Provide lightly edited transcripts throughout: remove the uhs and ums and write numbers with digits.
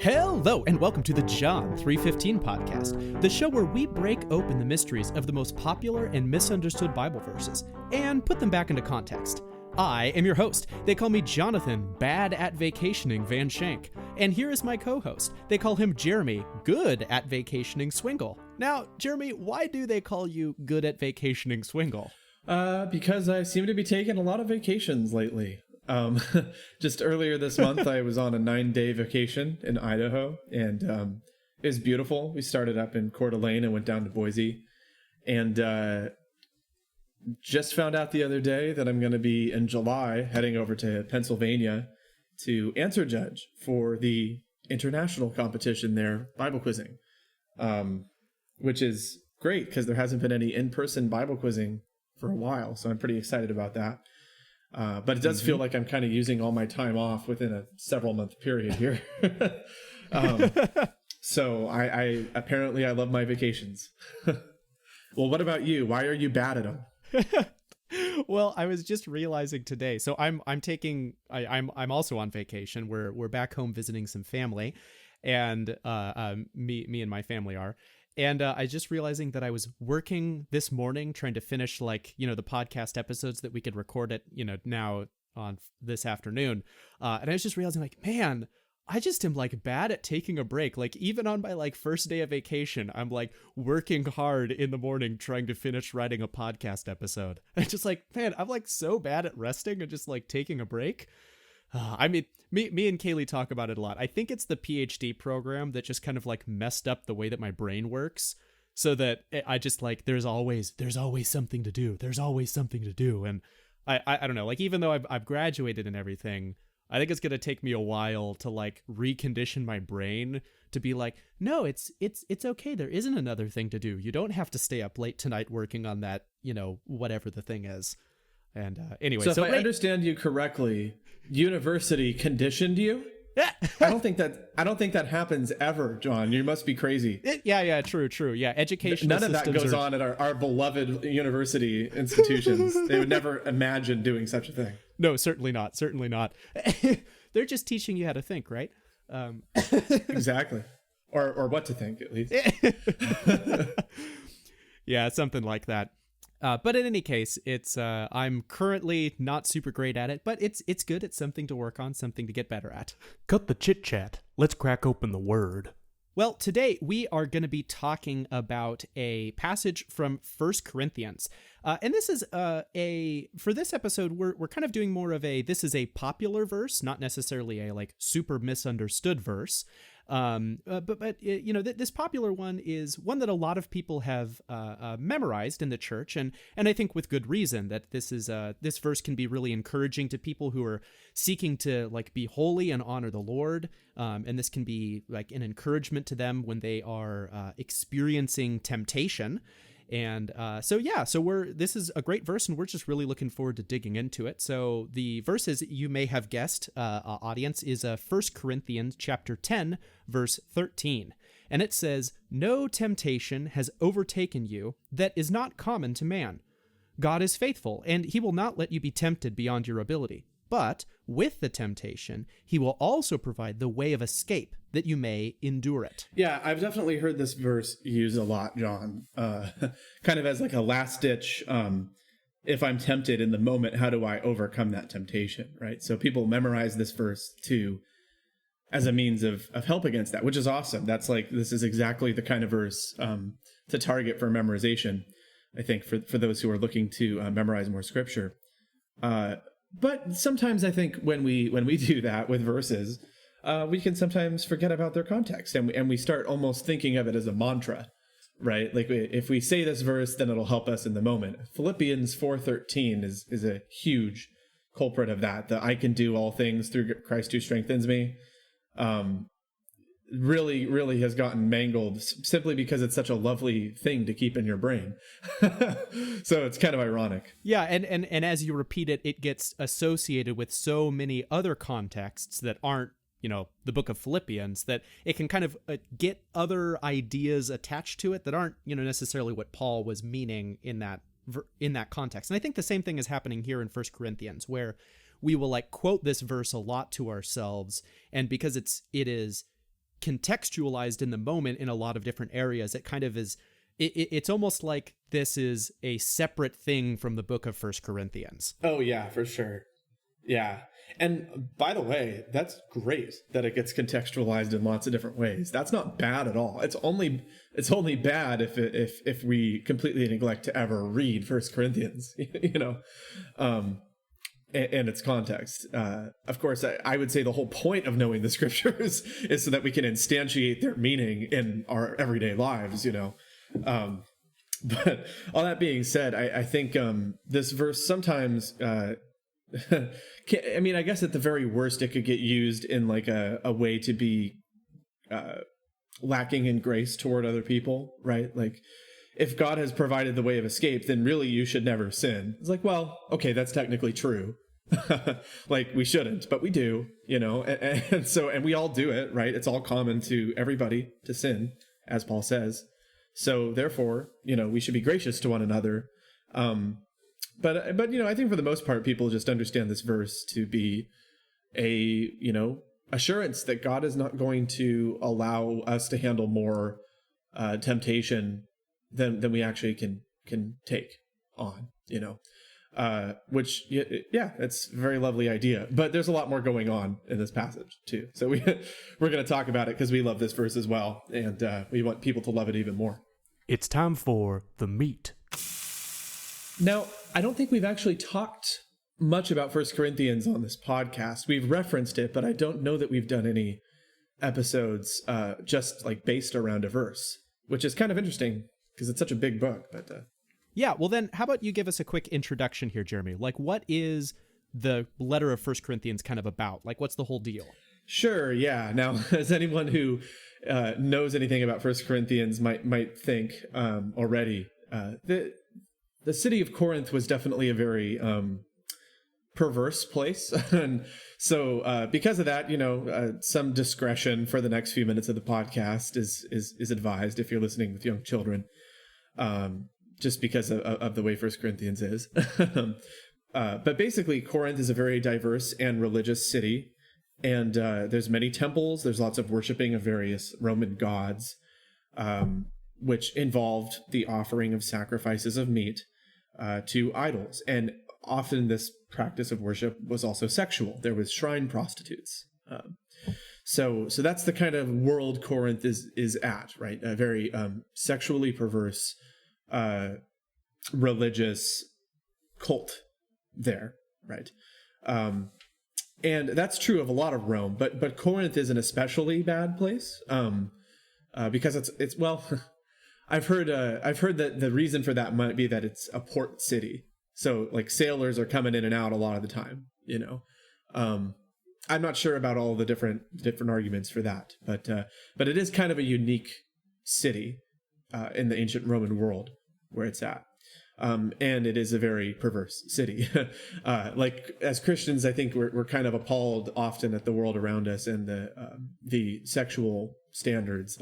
Hello, and welcome to the John 3:15 podcast, the show where we break open the mysteries of the most popular and misunderstood Bible verses and put them back into context. I am your host. They call me Jonathan, bad at vacationing Van Shank. And here is my co-host. They call him Jeremy, good at vacationing Swingle. Now, Jeremy, why do they call you good at vacationing Swingle? Because I seem to be taking a lot of vacations lately. Just earlier this month, I was on a 9-day vacation in Idaho, and it was beautiful. We started up in Coeur d'Alene and went down to Boise, and just found out the other day that I'm going to be in July heading over to Pennsylvania to answer judge for the international competition there, Bible quizzing, which is great because there hasn't been any in-person Bible quizzing for a while, so I'm pretty excited about that. But it does feel like I'm kind of using all my time off within a several month period here. So I apparently I love my vacations. Well, what about you? Why are you bad at them? Well, I was just realizing today. So I'm also on vacation. We're back home visiting some family, and me and my family are. And I just realizing that I was working this morning trying to finish the podcast episodes that we could record it, now on this afternoon. And I was just realizing man, I just am bad at taking a break. Even on my first day of vacation, I'm working hard in the morning trying to finish writing a podcast episode. And just man, I'm so bad at resting and just taking a break. I mean, me and Kaylee talk about it a lot. I think it's the PhD program that just kind of messed up the way that my brain works, so that I just there's always something to do. There's always something to do, and I don't know. Even though I've graduated and everything, I think it's gonna take me a while to recondition my brain to be no, it's okay. There isn't another thing to do. You don't have to stay up late tonight working on that. Whatever the thing is. And anyway, so if I understand you correctly, university conditioned you? I don't think that happens ever, John. You must be crazy. True. Yeah, education. None of that goes on at our beloved university institutions. They would never imagine doing such a thing. No, certainly not. Certainly not. They're just teaching you how to think, right? Exactly. Or what to think, at least. Yeah, something like that. But in any case, it's I'm currently not super great at it, but it's good. It's something to work on, something to get better at. Cut the chit chat. Let's crack open the word. Well, today we are going to be talking about a passage from 1 Corinthians. And this is for this episode, we're kind of doing more of this is a popular verse, not necessarily a super misunderstood verse. But this popular one is one that a lot of people have memorized in the church, and I think with good reason, that this verse can be really encouraging to people who are seeking to be holy and honor the Lord, and this can be an encouragement to them when they are experiencing temptation. And so this is a great verse, and we're just really looking forward to digging into it. So the verses, you may have guessed, audience, is 1 Corinthians chapter 10, verse 13. And it says, "No temptation has overtaken you that is not common to man. God is faithful, and he will not let you be tempted beyond your ability. But with the temptation, he will also provide the way of escape that you may endure it." Yeah, I've definitely heard this verse used a lot, John. Kind of as a last ditch, if I'm tempted in the moment, how do I overcome that temptation, right? So people memorize this verse as a means of help against that, which is awesome. That's this is exactly the kind of verse to target for memorization, I think, for those who are looking to memorize more scripture. But sometimes I think when we do that with verses, we can sometimes forget about their context, and we start almost thinking of it as a mantra, right? If we say this verse, then it'll help us in the moment. Philippians 4:13 is a huge culprit of that I can do all things through Christ who strengthens me. Really, really has gotten mangled simply because it's such a lovely thing to keep in your brain. So it's kind of ironic. Yeah, and as you repeat it, it gets associated with so many other contexts that aren't, the book of Philippians, that it can kind of get other ideas attached to it that aren't, necessarily what Paul was meaning in that context. And I think the same thing is happening here in 1 Corinthians, where we will quote this verse a lot to ourselves, and because it is contextualized in the moment in a lot of different areas. It kind of is, it's almost like this is a separate thing from the book of First Corinthians. Oh yeah, for sure. Yeah. And by the way, that's great that it gets contextualized in lots of different ways. That's not bad at all. It's only bad if we completely neglect to ever read First Corinthians, and its context. Of course, I would say the whole point of knowing the scriptures is so that we can instantiate their meaning in our everyday lives, But all that being said, I think this verse sometimes, I guess at the very worst, it could get used in like a way to be lacking in grace toward other people, right? Like, if God has provided the way of escape, then really you should never sin. It's like, well, okay, that's technically true. Like, we shouldn't, but we do, and we all do it, right? It's all common to everybody to sin, as Paul says. So therefore, we should be gracious to one another. But I think for the most part, people just understand this verse to be a, assurance that God is not going to allow us to handle more temptation than we actually can take on, which, yeah, it's a very lovely idea. But there's a lot more going on in this passage too. So we're going to talk about it because we love this verse as well, and we want people to love it even more. It's time for the meat. Now, I don't think we've actually talked much about 1 Corinthians on this podcast. We've referenced it, but I don't know that we've done any episodes just like based around a verse, which is kind of interesting because it's such a big book. But yeah, well then, how about you give us a quick introduction here, Jeremy? Like, what is the letter of 1 Corinthians kind of about? Like, what's the whole deal? Sure, yeah. Now, as anyone who knows anything about 1 Corinthians might think already, the city of Corinth was definitely a very perverse place. And so because of that, some discretion for the next few minutes of the podcast is advised if you're listening with young children, just because of the way 1 Corinthians is. But basically, Corinth is a very diverse and religious city. And there's many temples. There's lots of worshiping of various Roman gods, which involved the offering of sacrifices of meat to idols. And often this practice of worship was also sexual. There was shrine prostitutes. So that's the kind of world Corinth is at, right? A very sexually perverse religious cult there, right? And that's true of a lot of Rome, but Corinth is an especially bad place because it's well, I've heard that the reason for that might be that it's a port city, so like sailors are coming in and out a lot of the time. I'm not sure about all the different arguments for that, but it is kind of a unique city in the ancient Roman world where it's at. And it is a very perverse city. Like, as Christians, I think we're kind of appalled often at the world around us and the sexual standards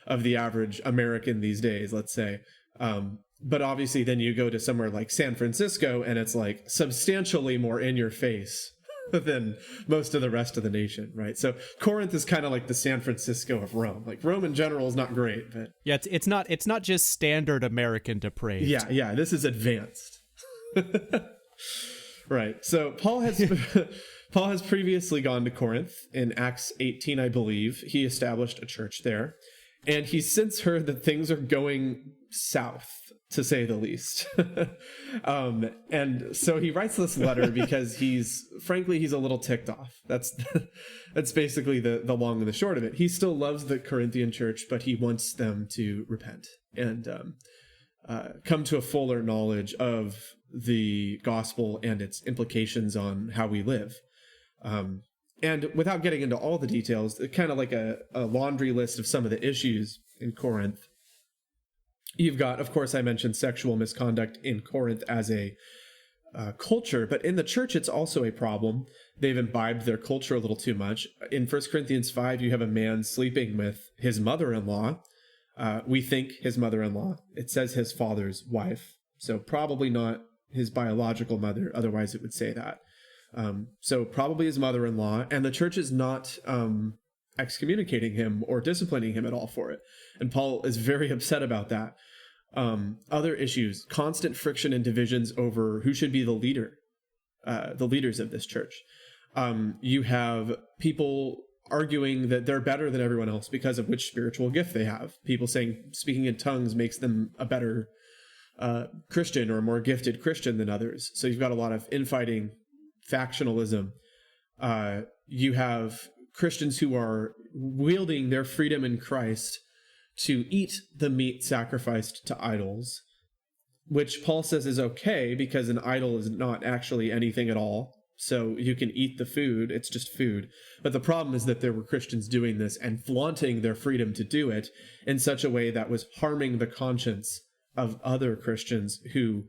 of the average American these days, let's say. But obviously then you go to somewhere like San Francisco and it's like substantially more in your face than most of the rest of the nation, right? So Corinth is kind of like the San Francisco of Rome. Like, Rome in general is not great, but yeah, it's not just standard American depraved. Yeah, this is advanced. Right. So Paul has previously gone to Corinth in Acts 18, I believe. He established a church there, and he's since heard that things are going south, to say the least. And so he writes this letter because he's a little ticked off. That's basically the long and the short of it. He still loves the Corinthian church, but he wants them to repent and come to a fuller knowledge of the gospel and its implications on how we live. And without getting into all the details, kind of like a laundry list of some of the issues in Corinth. You've got, of course, I mentioned sexual misconduct in Corinth as a culture, but in the church, it's also a problem. They've imbibed their culture a little too much. In 1 Corinthians 5, you have a man sleeping with his mother-in-law. We think his mother-in-law. It says his father's wife, so probably not his biological mother. Otherwise, it would say that. So probably his mother-in-law. And the church is not excommunicating him or disciplining him at all for it. And Paul is very upset about that. Other issues, constant friction and divisions over who should be the leaders of this church. You have people arguing that they're better than everyone else because of which spiritual gift they have. People saying speaking in tongues makes them a better Christian or a more gifted Christian than others. So you've got a lot of infighting, factionalism. You have Christians who are wielding their freedom in Christ to eat the meat sacrificed to idols, which Paul says is okay because an idol is not actually anything at all. So you can eat the food, it's just food. But the problem is that there were Christians doing this and flaunting their freedom to do it in such a way that was harming the conscience of other Christians who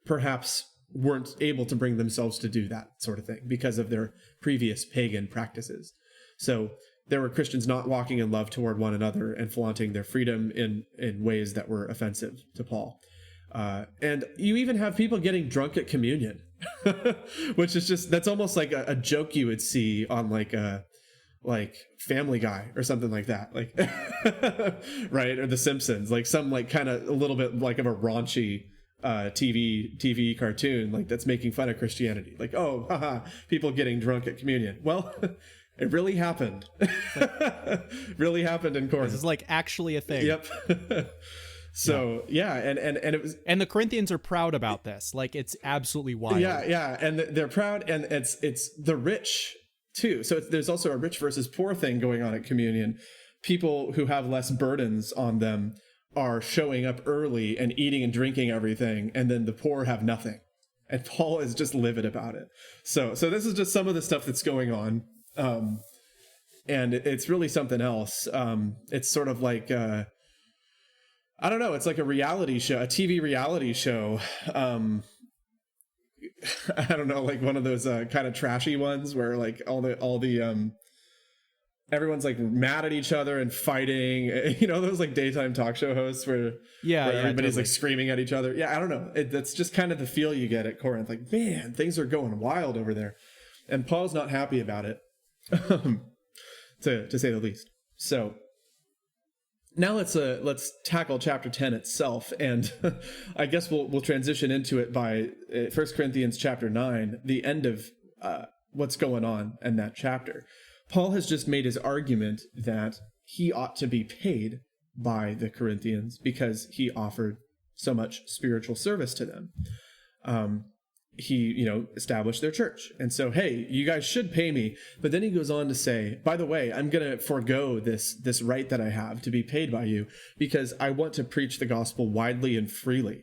perhaps weren't able to bring themselves to do that sort of thing because of their previous pagan practices. So there were Christians not walking in love toward one another and flaunting their freedom in ways that were offensive to Paul. And you even have people getting drunk at communion, which is just, that's almost like a joke you would see on like Family Guy or something like that. Like, right. Or The Simpsons, like some like kind of a little bit like of a raunchy TV cartoon, like that's making fun of Christianity. Like, oh, haha, people getting drunk at communion. Well, it really happened. Really happened in Corinth. This is like actually a thing. Yep. So yeah, and it was, and the Corinthians are proud about this. Like it's absolutely wild. Yeah, and they're proud, and it's the rich too. So there's also a rich versus poor thing going on at communion. People who have less burdens on them are showing up early and eating and drinking everything, and then the poor have nothing. And Paul is just livid about it. So this is just some of the stuff that's going on. And it's really something else. It's sort of like, I don't know. It's like a reality show, a TV reality show. I don't know, like one of those kind of trashy ones where like all the everyone's like mad at each other and fighting. You know, those like daytime talk show hosts where everybody's totally. like screaming at each other. Yeah, I don't know. That's just kind of the feel you get at Corinth. Like, man, things are going wild over there, and Paul's not happy about it, to say the least. So. Now let's tackle chapter 10 itself, and I guess we'll transition into it by 1 Corinthians chapter 9, the end of what's going on in that chapter. Paul has just made his argument that he ought to be paid by the Corinthians because he offered so much spiritual service to them. He, established their church. And so, hey, you guys should pay me. But then he goes on to say, by the way, I'm going to forego this right that I have to be paid by you because I want to preach the gospel widely and freely.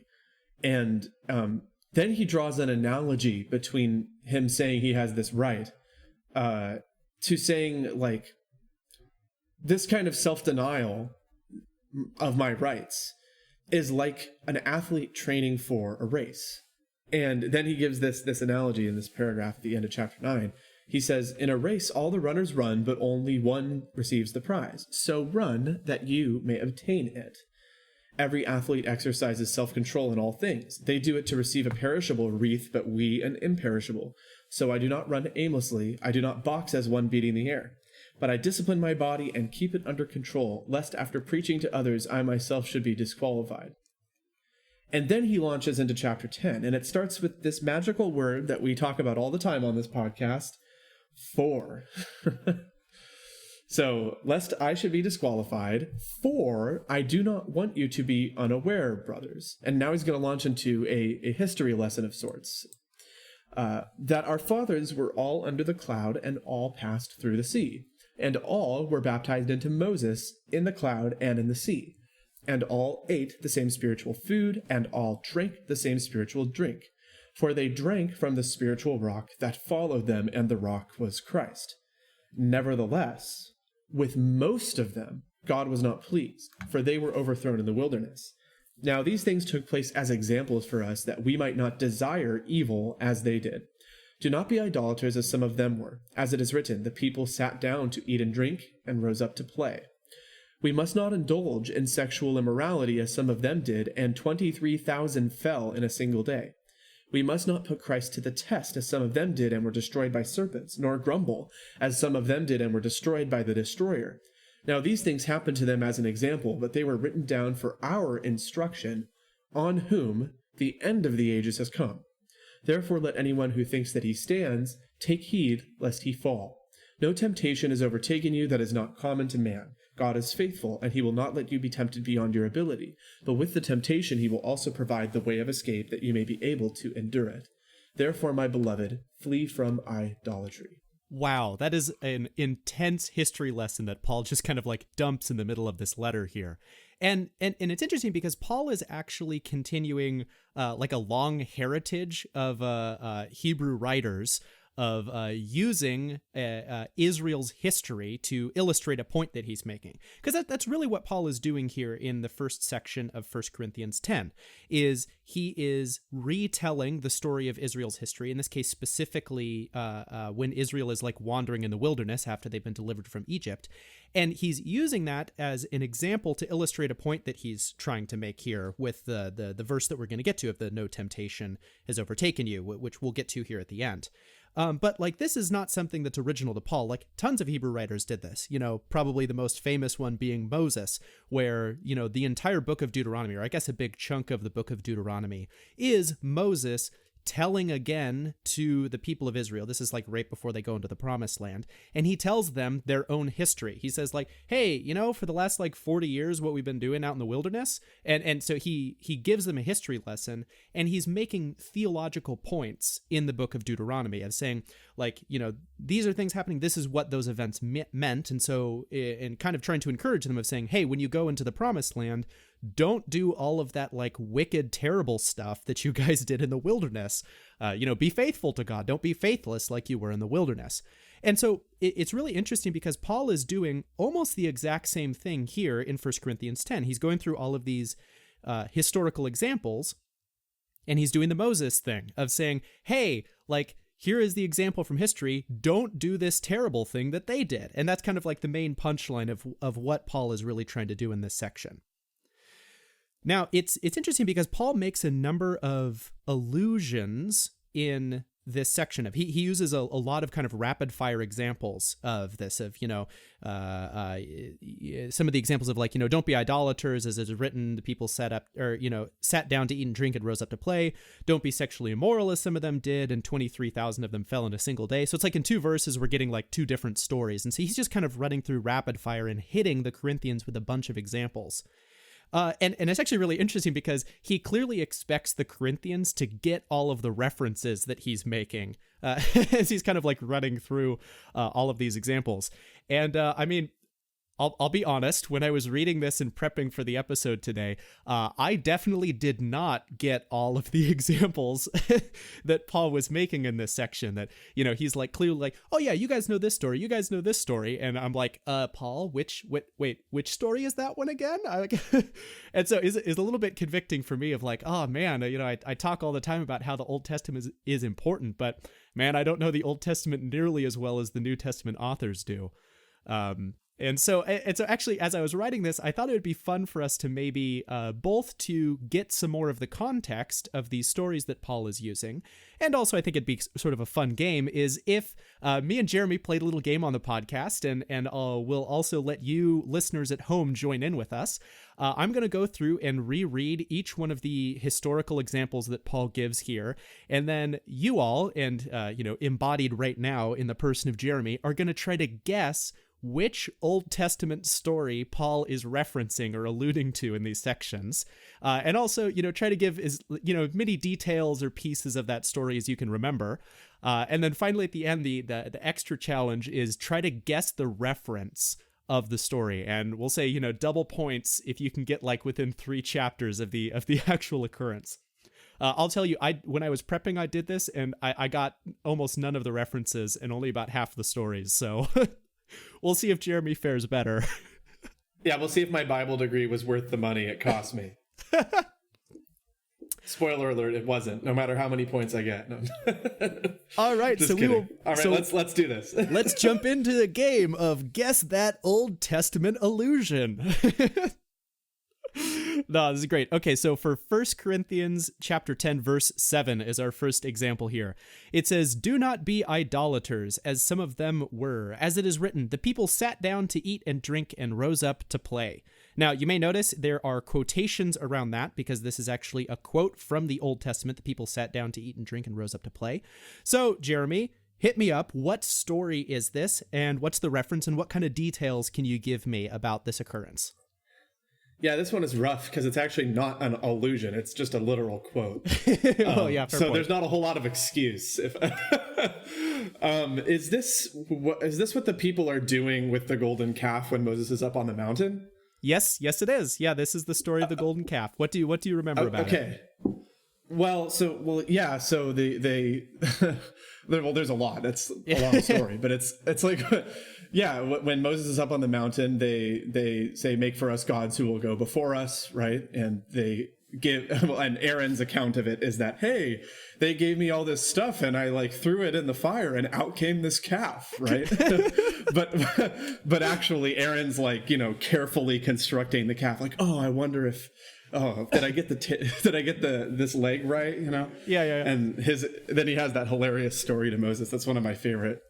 And then he draws an analogy between him saying he has this right to saying, like, this kind of self-denial of my rights is like an athlete training for a race. And then he gives this analogy in this paragraph at the end of chapter 9. He says, in a race, all the runners run, but only one receives the prize. So run that you may obtain it. Every athlete exercises self-control in all things. They do it to receive a perishable wreath, but we an imperishable. So I do not run aimlessly. I do not box as one beating the air. But I discipline my body and keep it under control, lest after preaching to others, I myself should be disqualified. And then he launches into chapter 10, and it starts with this magical word that we talk about all the time on this podcast, for. So, lest I should be disqualified, for I do not want you to be unaware, brothers. And now he's going to launch into a history lesson of sorts. That our fathers were all under the cloud and all passed through the sea. And all were baptized into Moses in the cloud and in the sea. And all ate the same spiritual food, and all drank the same spiritual drink. For they drank from the spiritual rock that followed them, and the rock was Christ. Nevertheless, with most of them, God was not pleased, for they were overthrown in the wilderness. Now these things took place as examples for us, that we might not desire evil as they did. Do not be idolaters as some of them were. As it is written, the people sat down to eat and drink, and rose up to play. We must not indulge in sexual immorality as some of them did, and 23,000 fell in a single day. We must not put Christ to the test, as some of them did and were destroyed by serpents, nor grumble, as some of them did and were destroyed by the destroyer. Now these things happened to them as an example, but they were written down for our instruction, on whom the end of the ages has come. Therefore let anyone who thinks that he stands take heed lest he fall. No temptation has overtaken you that is not common to man. God is faithful, and he will not let you be tempted beyond your ability. But with the temptation he will also provide the way of escape, that you may be able to endure it. Therefore, my beloved, flee from idolatry. Wow, that is an intense history lesson that Paul just kind of like dumps in the middle of this letter here. And it's interesting because Paul is actually continuing like a long heritage of Hebrew writers of using Israel's history to illustrate a point that he's making. Because that's really what Paul is doing here in the first section of 1 Corinthians 10, is he is retelling the story of Israel's history, in this case specifically when Israel is like wandering in the wilderness after they've been delivered from Egypt. And he's using that as an example to illustrate a point that he's trying to make here with the verse that we're going to get to of the no temptation has overtaken you, which we'll get to here at the end. But like, this is not something that's original to Paul. Like, tons of Hebrew writers did this, probably the most famous one being Moses, where, the entire book of Deuteronomy, or I guess a big chunk of the book of Deuteronomy, is Moses telling again to the people of Israel. This is like right before they go into the promised land. And he tells them their own history. He says like, hey, for the last like 40 years, what we've been doing out in the wilderness. And so he gives them a history lesson, and he's making theological points in the book of Deuteronomy of saying like, these are things happening. This is what those events meant. And so, and kind of trying to encourage them of saying, hey, when you go into the promised land, don't do all of that like wicked, terrible stuff that you guys did in the wilderness. Be faithful to God. Don't be faithless like you were in the wilderness. And so it's really interesting because Paul is doing almost the exact same thing here in 1 Corinthians 10. He's going through all of these historical examples, and he's doing the Moses thing of saying, hey, like, here is the example from history. Don't do this terrible thing that they did. And that's kind of like the main punchline of what Paul is really trying to do in this section. Now, it's interesting because Paul makes a number of allusions in this section of he uses a lot of kind of rapid fire examples of this, of some of the examples of like, don't be idolaters, as is written, the people sat down to eat and drink and rose up to play. Don't be sexually immoral, as some of them did, and 23,000 of them fell in a single day. So it's like in two verses we're getting like two different stories, and so he's just kind of running through rapid fire and hitting the Corinthians with a bunch of examples. And it's actually really interesting because he clearly expects the Corinthians to get all of the references that he's making as he's kind of like running through all of these examples. And I'll be honest, when I was reading this and prepping for the episode today, I definitely did not get all of the examples that Paul was making in this section. That, he's like clearly like, oh yeah, you guys know this story, you guys know this story. And I'm like, Paul, which story is that one again? And so it's a little bit convicting for me of like, oh man, I talk all the time about how the Old Testament is important, but man, I don't know the Old Testament nearly as well as the New Testament authors do. And so actually, as I was writing this, I thought it would be fun for us to maybe both to get some more of the context of these stories that Paul is using. And also, I think it'd be sort of a fun game is if me and Jeremy played a little game on the podcast, and we'll also let you listeners at home join in with us. I'm going to go through and reread each one of the historical examples that Paul gives here. And then you all, and embodied right now in the person of Jeremy, are going to try to guess which Old Testament story Paul is referencing or alluding to in these sections. And also, try to give as many details or pieces of that story as you can remember. And then finally at the end, the extra challenge is try to guess the reference of the story. And we'll say, double points if you can get like within 3 chapters of the actual occurrence. I'll tell you, when I was prepping, I did this, and I got almost none of the references and only about half the stories. So we'll see if Jeremy fares better. Yeah, we'll see if my Bible degree was worth the money it cost me. Spoiler alert, it wasn't, no matter how many points I get. No. All right, Just so kidding. we will. All right, let's do this. Let's jump into the game of Guess That Old Testament Allusion. No, this is great. Okay, so for 1 Corinthians chapter 10, verse 7 is our first example here. It says, "Do not be idolaters, as some of them were. As it is written, the people sat down to eat and drink and rose up to play." Now, you may notice there are quotations around that because this is actually a quote from the Old Testament. The people sat down to eat and drink and rose up to play. So, Jeremy, hit me up. What story is this, and what's the reference, and what kind of details can you give me about this occurrence? Yeah, this one is rough because it's actually not an allusion. It's just a literal quote. Oh, yeah, fair so point. there's not a whole lot of excuse. Is this what the people are doing with the golden calf when Moses is up on the mountain? Yes, it is. Yeah, this is the story of the golden calf. What do you remember about it? Okay. Yeah. So they there's a lot. It's a long story, but it's like, yeah. When Moses is up on the mountain, they say, "Make for us gods who will go before us," right? And they give, and Aaron's account of it is that, hey, they gave me all this stuff and I like threw it in the fire and out came this calf, right? but actually Aaron's like, carefully constructing the calf, like, oh, I wonder if, did I get this leg right? Yeah. And then he has that hilarious story to Moses. That's one of my favorite.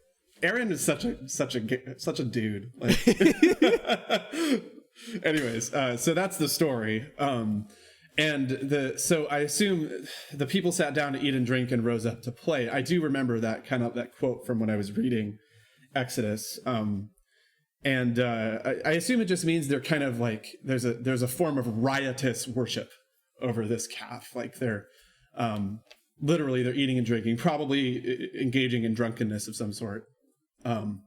Aaron is such a dude. Like, anyways, so that's the story. So I assume the people sat down to eat and drink and rose up to play. I do remember that quote from when I was reading Exodus. And I assume it just means they're kind of like, there's a form of riotous worship over this calf. Like they're literally they're eating and drinking, probably engaging in drunkenness of some sort. And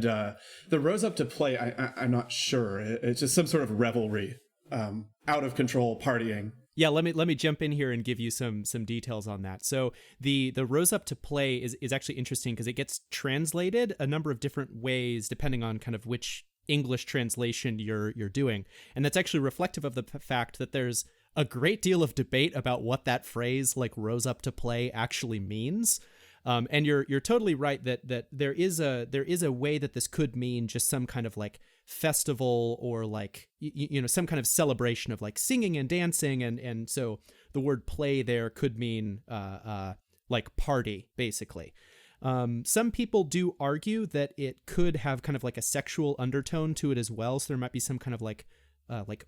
the rose up to play, I'm not sure. It's just some sort of revelry, out of control partying. Yeah, let me jump in here and give you some details on that. So the rose up to play is actually interesting because it gets translated a number of different ways depending on kind of which English translation you're doing. And that's actually reflective of the fact that there's a great deal of debate about what that phrase like rose up to play actually means. And you're totally right that there is a way that this could mean just some kind of like festival or like some kind of celebration of like singing and dancing, and so the word play there could mean like party basically. Some people do argue that it could have kind of like a sexual undertone to it as well, so there might be some kind of like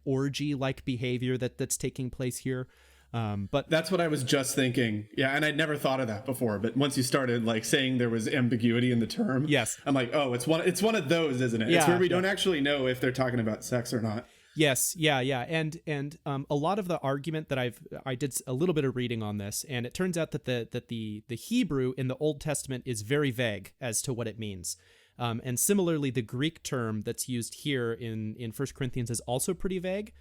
orgy like behavior that's taking place here. But that's what I was just thinking. Yeah. And I'd never thought of that before, but once you started like saying there was ambiguity in the term, yes, I'm like, oh, it's one of those, isn't it? Yeah, it's where we don't actually know if they're talking about sex or not. Yes. Yeah. And a lot of the argument that I did a little bit of reading on this, and it turns out that the Hebrew in the Old Testament is very vague as to what it means. And similarly, the Greek term that's used here in 1 Corinthians is also pretty vague.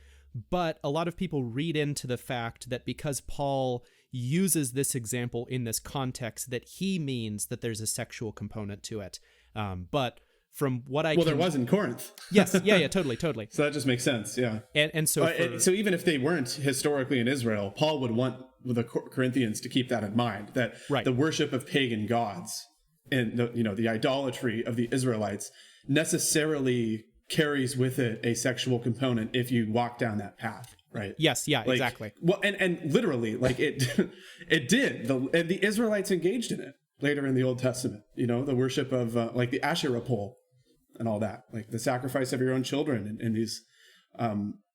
But a lot of people read into the fact that because Paul uses this example in this context, that he means that there's a sexual component to it. But from what there was in Corinth. Yes. Yeah. Totally. So that just makes sense. Yeah. And so so even if they weren't historically in Israel, Paul would want the Corinthians to keep that in mind, that the worship of pagan gods and the idolatry of the Israelites necessarily carries with it a sexual component if you walk down that path, right? Yes, yeah, exactly. Well, and literally, like it did. And the Israelites engaged in it later in the Old Testament. The worship of like the Asherah pole and all that, like the sacrifice of your own children and these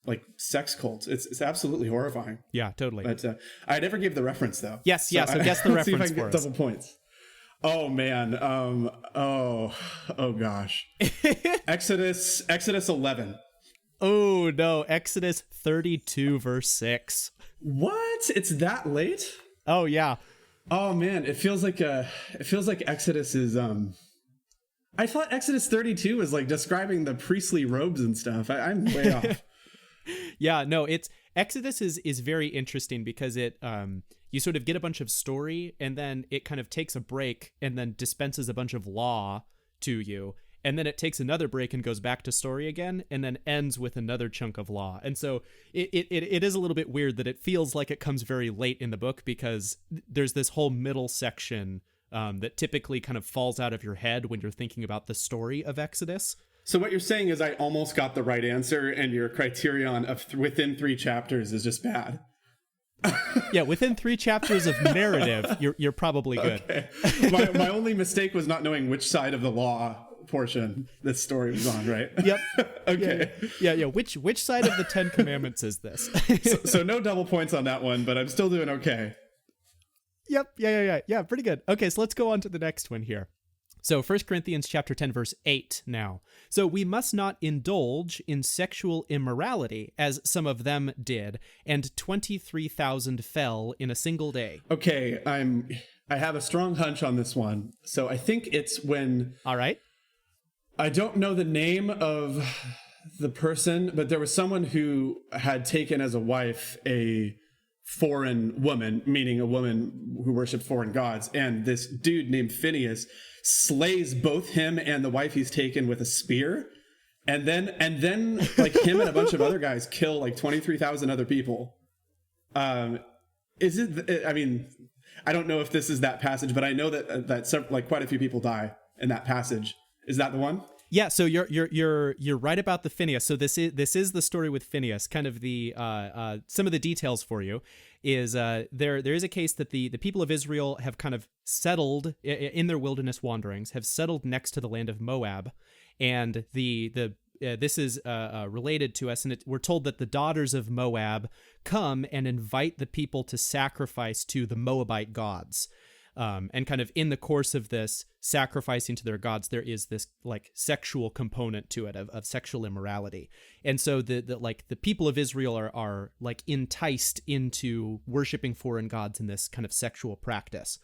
like sex cults. It's absolutely horrifying. Yeah, totally. But I never gave the reference though. Yes, so guess the reference see if I can for get us. Double points. Oh man. Oh gosh. Exodus 11. Oh no, Exodus 32 verse 6. What? It's that late? Oh yeah. Oh man, it feels like Exodus is I thought Exodus 32 was like describing the priestly robes and stuff. I'm way off. Yeah, no, it's Exodus is very interesting because it you sort of get a bunch of story and then it kind of takes a break and then dispenses a bunch of law to you, and then it takes another break and goes back to story again and then ends with another chunk of law. And so it is a little bit weird that it feels like it comes very late in the book because there's this whole middle section that typically kind of falls out of your head when you're thinking about the story of Exodus. So what you're saying is I almost got the right answer, and your criterion of within 3 chapters is just bad. Yeah, within 3 chapters of narrative, you're probably good. Okay. My only mistake was not knowing which side of the law portion this story was on, right? Yep. Okay. Yeah. Which side of the 10 Commandments is this? So no double points on that one, but I'm still doing okay. Yep. Yeah. Pretty good. Okay, so let's go on to the next one here. So 1 Corinthians chapter 10, verse 8 now. So we must not indulge in sexual immorality, as some of them did, and 23,000 fell in a single day. Okay, I have a strong hunch on this one. So I think it's when... All right. I don't know the name of the person, but there was someone who had taken as a wife a foreign woman, meaning a woman who worshiped foreign gods, and this dude named Phineas slays both him and the wife he's taken with a spear, and then like him and a bunch of other guys kill like 23,000 other people. Is it? I mean, I don't know if this is that passage, but I know that like quite a few people die in that passage. Is that the one? Yeah, so you're right about the Phineas. So this is the story with Phineas. Kind of the some of the details for you is there is a case that the people of Israel have kind of settled in their wilderness wanderings, have settled next to the land of Moab, and this is related to us, and we're told that the daughters of Moab come and invite the people to sacrifice to the Moabite gods. And kind of in the course of this sacrificing to their gods, there is this like sexual component to it of sexual immorality. And so the people of Israel are like enticed into worshiping foreign gods in this kind of sexual practice.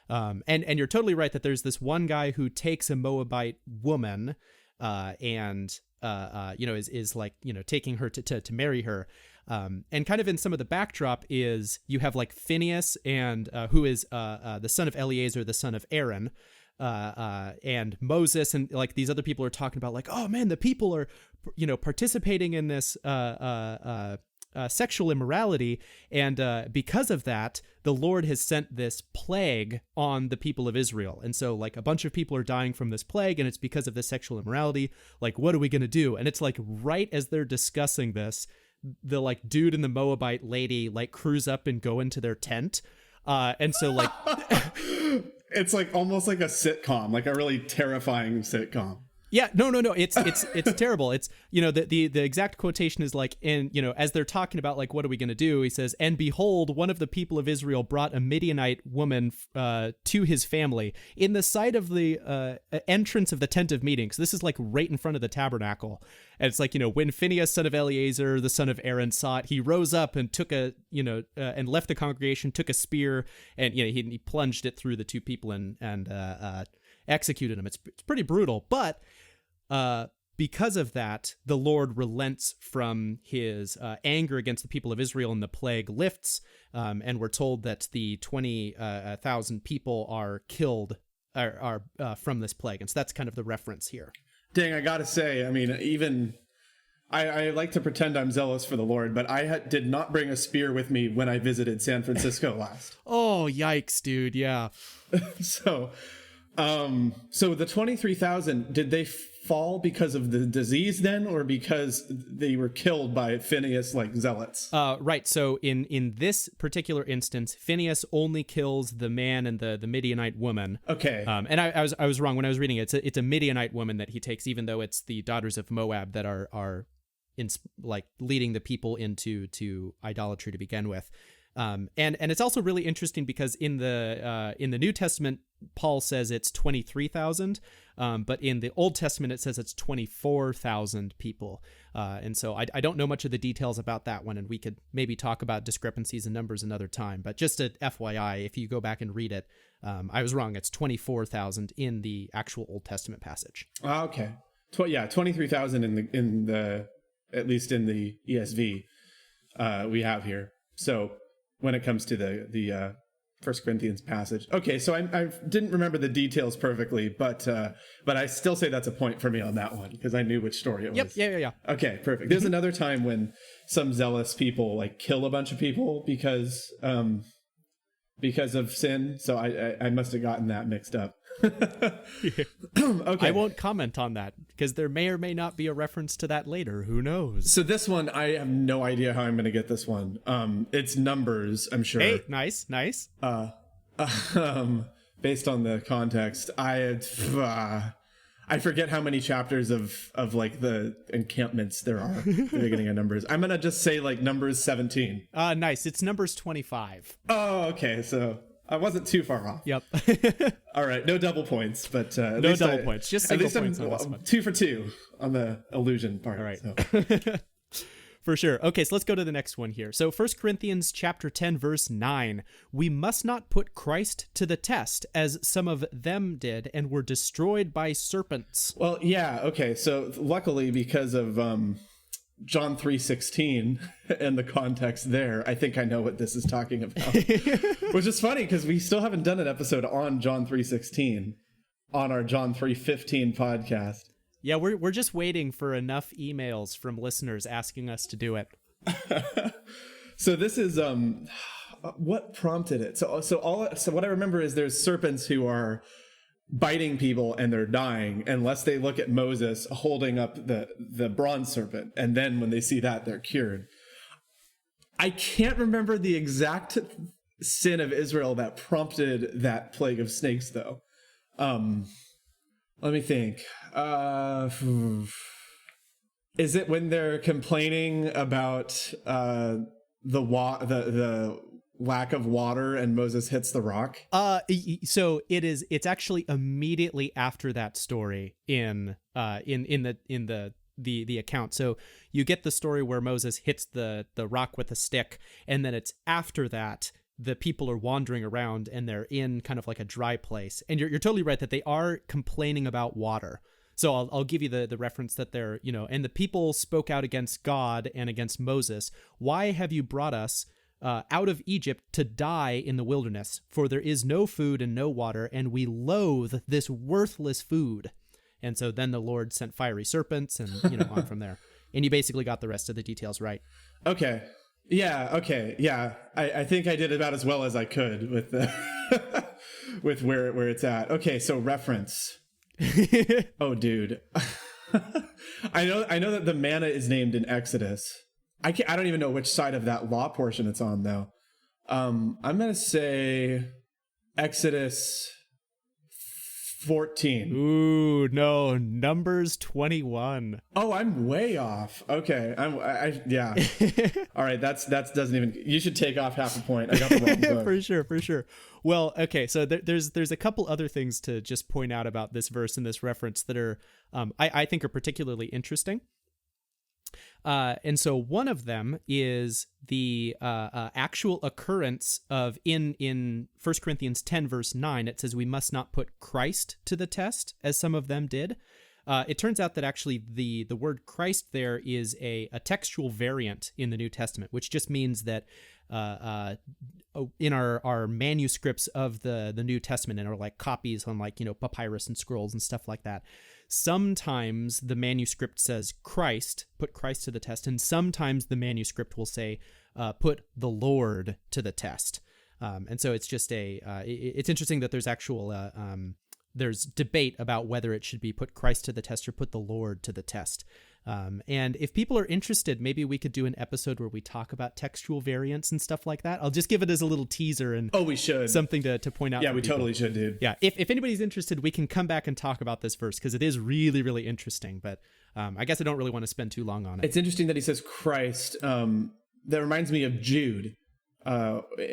And you're totally right that there's this one guy who takes a Moabite woman, and is like, taking her to marry her. And kind of in some of the backdrop is you have like Phineas and who is the son of Eleazar, the son of Aaron, and Moses, and like these other people are talking about like, oh man, the people are, participating in this sexual immorality, and because of that, the Lord has sent this plague on the people of Israel, and so like a bunch of people are dying from this plague, and it's because of this sexual immorality. Like, what are we gonna do? And it's like right as they're discussing this, the like dude and the Moabite lady like cruise up and go into their tent, and so like it's like almost like a sitcom, like a really terrifying sitcom. Yeah, no. It's terrible. It's, the exact quotation is like, as they're talking about like, what are we going to do? He says, and behold, one of the people of Israel brought a Midianite woman to his family in the sight of the entrance of the tent of meeting. So this is like right in front of the tabernacle. And it's like, when Phineas, son of Eleazar, the son of Aaron, saw it, he rose up and took and left the congregation, took a spear, and, he plunged it through the two people and executed him. It's pretty brutal, but because of that, the Lord relents from his anger against the people of Israel, and the plague lifts, and we're told that the 20,000 people are killed from this plague, and so that's kind of the reference here. Dang, I gotta say, I mean, even I like to pretend I'm zealous for the Lord, but I did not bring a spear with me when I visited San Francisco last. Oh, yikes, dude! Yeah. So the 23,000, did they fall because of the disease then, or because they were killed by Phineas like zealots? Right. So in this particular instance, Phineas only kills the man and the Midianite woman. Okay. And I was wrong when I was reading it. It's a Midianite woman that he takes, even though it's the daughters of Moab that are like leading the people into idolatry to begin with. And it's also really interesting because in the New Testament, Paul says it's 23,000, but in the Old Testament it says it's 24,000 people. And so I don't know much of the details about that one, and we could maybe talk about discrepancies in numbers another time. But just a FYI, if you go back and read it, I was wrong. It's 24,000 in the actual Old Testament passage. Okay. 23,000 in the at least in the ESV we have here. So when it comes to the 1 Corinthians passage. Okay, so I didn't remember the details perfectly, but I still say that's a point for me on that one, because I knew which story it was. Yep, yeah. Okay, perfect. There's another time when some zealous people like kill a bunch of people because of sin, so I must have gotten that mixed up. Okay. I won't comment on that because there may or may not be a reference to that later. Who knows? So this one, I have no idea how I'm going to get this one. It's Numbers, I'm sure. Hey, nice. Based on the context, I forget how many chapters of like the encampments there are at the beginning of Numbers. I'm going to just say like Numbers 17. Nice. It's Numbers 25. Oh, okay. So I wasn't too far off. Yep. All right. No double points, but No double points. Just single points on this one. 2 for 2 on the illusion part. All right. So. For sure. Okay, so let's go to the next one here. So 1 Corinthians chapter 10, verse 9. We must not put Christ to the test, as some of them did, and were destroyed by serpents. Well, yeah, okay. So luckily, because of John 3:16 and the context there, I think I know what this is talking about. Which is funny, because we still haven't done an episode on John 3:16 on our John 3:15 podcast. Yeah, we're just waiting for enough emails from listeners asking us to do it. So this is what prompted it. So what I remember is there's serpents who are biting people and they're dying unless they look at Moses holding up the bronze serpent, and then when they see that, they're cured. I can't remember the exact sin of Israel that prompted that plague of snakes, though. Let me think. Is it when they're complaining about the lack of water and Moses hits the rock? So it's actually immediately after that story in the account. So you get the story where Moses hits the rock with a stick, and then it's after that the people are wandering around and they're in kind of like a dry place. And you're totally right that they are complaining about water. So I'll give you the reference that they're, and the people spoke out against God and against Moses. Why have you brought us out of Egypt to die in the wilderness? For there is no food and no water, and we loathe this worthless food. And so then the Lord sent fiery serpents and, on from there. And you basically got the rest of the details right. Okay. Yeah. Okay. Yeah. I think I did about as well as I could with the with where it's at. Okay. So reference. Oh, dude. I know that the manna is named in Exodus. I don't even know which side of that law portion it's on, though. I'm gonna say Exodus 14. Ooh, no, Numbers 21. Oh, I'm way off. Okay, yeah. All right, that doesn't even. You should take off half a point. I got the wrong book. For sure. Well, okay, so there's a couple other things to just point out about this verse and this reference that are I think are particularly interesting. And so one of them is the actual occurrence of in 1 Corinthians 10, verse 9, it says, we must not put Christ to the test, as some of them did. It turns out that actually the word Christ there is a textual variant in the New Testament, which just means that in our manuscripts of the New Testament and our like copies on like, papyrus and scrolls and stuff like that, sometimes the manuscript says Christ, put Christ to the test, and sometimes the manuscript will say put the Lord to the test. And so it's just it's interesting that there's actual there's debate about whether it should be put Christ to the test or put the Lord to the test. And if people are interested, maybe we could do an episode where we talk about textual variants and stuff like that. I'll just give it as a little teaser and we should something to point out. Yeah, we totally should, dude. Yeah, if anybody's interested, we can come back and talk about this verse because it is really, really interesting. But I guess I don't really want to spend too long on it. It's interesting that he says Christ. That reminds me of Jude.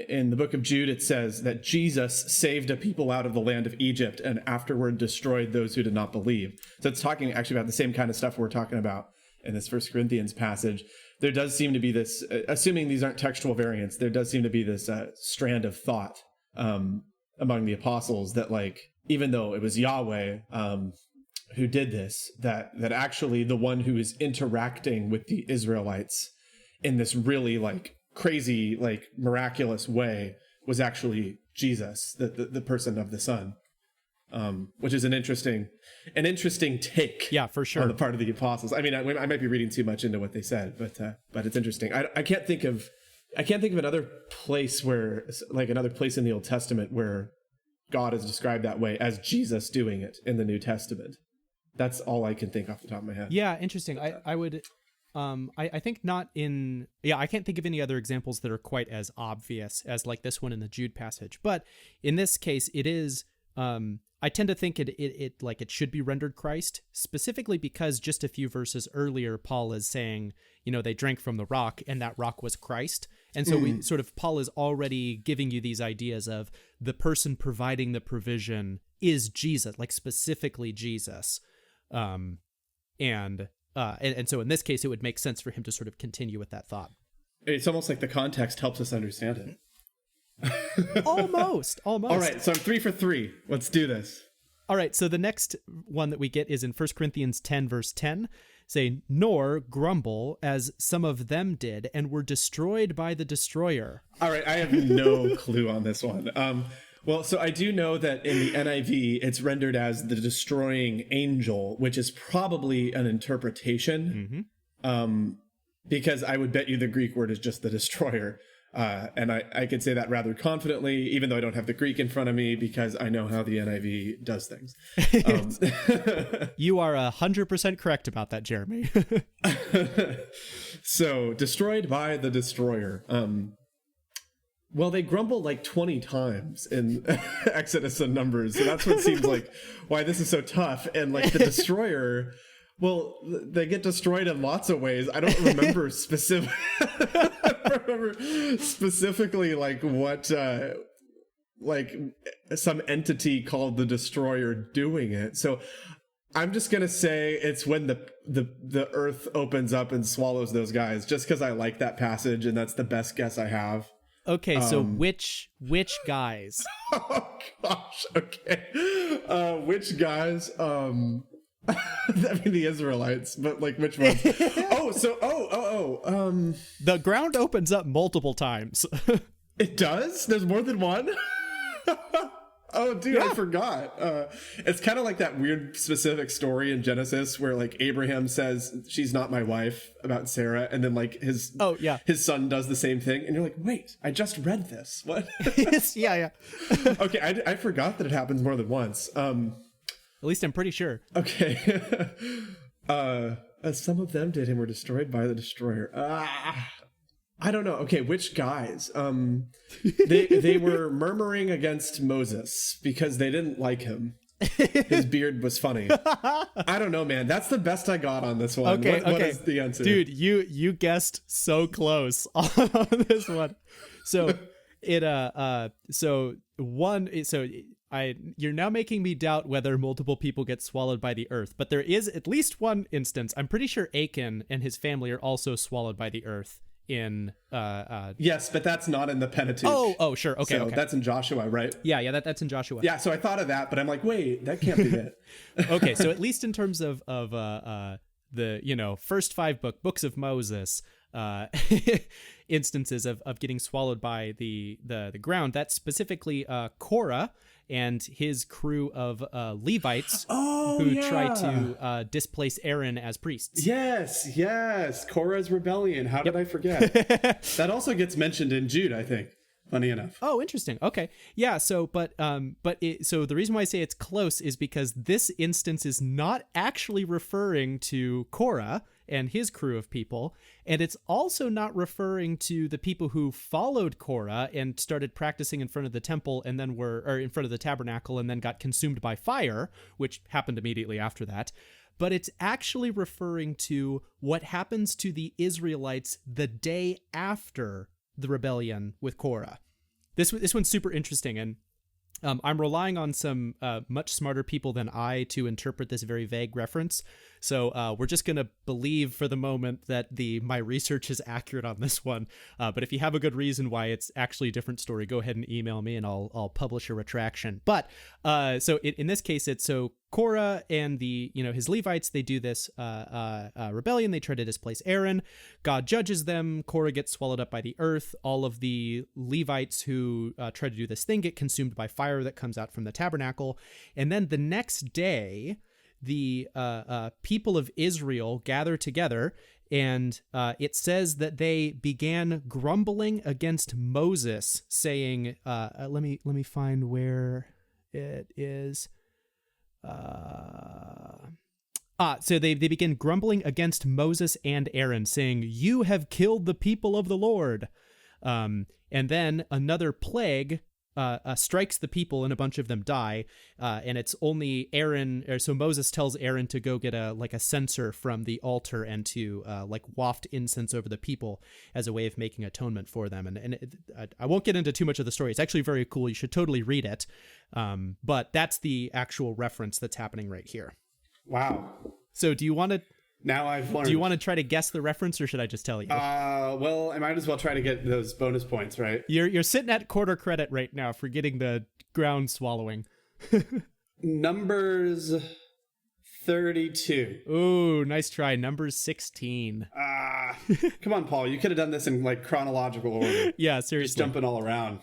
In the book of Jude, it says that Jesus saved a people out of the land of Egypt and afterward destroyed those who did not believe. So it's talking actually about the same kind of stuff we're talking about in this 1 Corinthians passage. There does seem to be this, assuming these aren't textual variants, there does seem to be this strand of thought among the apostles that, like, even though it was Yahweh who did this, that actually the one who is interacting with the Israelites in this really like crazy, like miraculous way was actually Jesus, the person of the Son, which is an interesting take. Yeah, for sure. On the part of the apostles. I mean, I might be reading too much into what they said, but it's interesting. I can't think of another place in the Old Testament where God is described that way as Jesus doing it in the New Testament. That's all I can think off the top of my head. Yeah, interesting. I would, I think not in, yeah, I can't think of any other examples that are quite as obvious as like this one in the Jude passage. But in this case, it is, I tend to think it should be rendered Christ, specifically because just a few verses earlier, Paul is saying, they drank from the rock and that rock was Christ. And so Paul is already giving you these ideas of the person providing the provision is Jesus, like specifically Jesus. And so in this case, it would make sense for him to sort of continue with that thought. It's almost like the context helps us understand it. Almost. All right, so I'm 3 for 3. Let's do this. All right, so the next one that we get is in 1 Corinthians 10, verse 10, saying, nor grumble as some of them did and were destroyed by the destroyer. All right, I have no clue on this one. Well, so I do know that in the NIV, it's rendered as the destroying angel, which is probably an interpretation, because I would bet you the Greek word is just the destroyer. And I could say that rather confidently, even though I don't have the Greek in front of me, because I know how the NIV does things. You are 100% correct about that, Jeremy. So, destroyed by the destroyer. Well, they grumble like 20 times in Exodus and Numbers. So that's what seems like why this is so tough. And like the destroyer, well, they get destroyed in lots of ways. I don't remember specifically like what like some entity called the destroyer doing it. So I'm just gonna say it's when the earth opens up and swallows those guys, just because I like that passage and that's the best guess I have. Okay, so which guys? Oh gosh, okay. Which guys? I mean the Israelites, but like which ones? The ground opens up multiple times. It does? There's more than one? Oh, dude, yeah. I forgot. It's kind of like that weird specific story in Genesis where like Abraham says she's not my wife about Sarah, and then like his son does the same thing, and you're like, wait, I just read this. What? yeah. Okay, I forgot that it happens more than once. At least I'm pretty sure. Okay. Some of them did and were destroyed by the destroyer. I don't know. Okay, which guys? They were murmuring against Moses because they didn't like him. His beard was funny. I don't know, man. That's the best I got on this one. Okay, what is the answer? Dude, you guessed so close on this one. So you're now making me doubt whether multiple people get swallowed by the earth, but there is at least one instance. I'm pretty sure Achan and his family are also swallowed by the earth in yes, but that's not in the Pentateuch. Oh sure. Okay, so that's in Joshua, right? Yeah, that's in Joshua. Yeah, so I thought of that, but I'm like, wait, that can't be it. Okay, so at least in terms of the first 5 books of Moses, instances of getting swallowed by the ground, that's specifically Korah and his crew of Levites who try to displace Aaron as priests. Yes. Korah's rebellion. How did I forget? That also gets mentioned in Jude, I think. Funny enough. Oh, interesting. Okay. Yeah. So, so the reason why I say it's close is because this instance is not actually referring to Korah and his crew of people, and it's also not referring to the people who followed Korah and started practicing in front of the temple and then in front of the tabernacle and then got consumed by fire, which happened immediately after that. But it's actually referring to what happens to the Israelites the day after the rebellion with Korah. This one's super interesting, and I'm relying on some much smarter people than I to interpret this very vague reference. So we're just going to believe for the moment that my research is accurate on this one. But if you have a good reason why it's actually a different story, go ahead and email me and I'll publish a retraction. But so in this case, it's so Korah and his Levites, they do this rebellion. They try to displace Aaron. God judges them. Korah gets swallowed up by the earth. All of the Levites who try to do this thing get consumed by fire that comes out from the tabernacle. And then the next day, the people of Israel gather together, and it says that they began grumbling against Moses, saying, let me find where It is so they begin grumbling against Moses and Aaron, saying, "You have killed the people of the Lord." And then another plague strikes the people, and a bunch of them die. And it's only Aaron, so Moses tells Aaron to go get a censer from the altar and to waft incense over the people as a way of making atonement for them. I won't get into too much of the story. It's actually very cool. You should totally read it. But that's the actual reference that's happening right here. Wow. So do you want to? Now I've learned. Do you want to try to guess the reference, or should I just tell you? Well, I might as well try to get those bonus points, right? You're sitting at quarter credit right now for getting the ground swallowing. Numbers 32. Ooh, nice try. Numbers 16. Come on, Paul. You could have done this in chronological order. Yeah, seriously. Just jumping all around.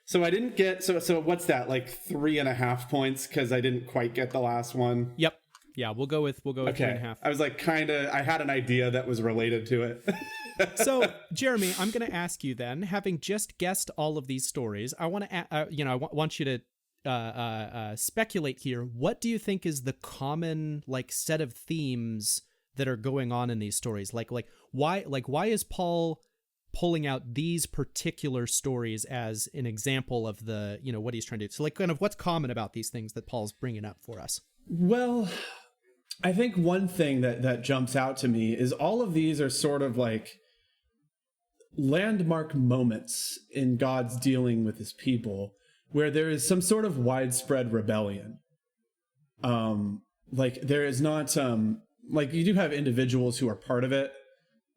So I didn't get. So what's that? 3.5 points because I didn't quite get the last one. Yep. Yeah, we'll go with 3.5. I was I had an idea that was related to it. So, Jeremy, I'm going to ask you then, having just guessed all of these stories, I want to, I want you to speculate here. What do you think is the common set of themes that are going on in these stories? Why is Paul pulling out these particular stories as an example of the what he's trying to do? So kind of what's common about these things that Paul's bringing up for us? Well, I think one thing that jumps out to me is all of these are sort of landmark moments in God's dealing with his people where there is some sort of widespread rebellion. There is not you do have individuals who are part of it,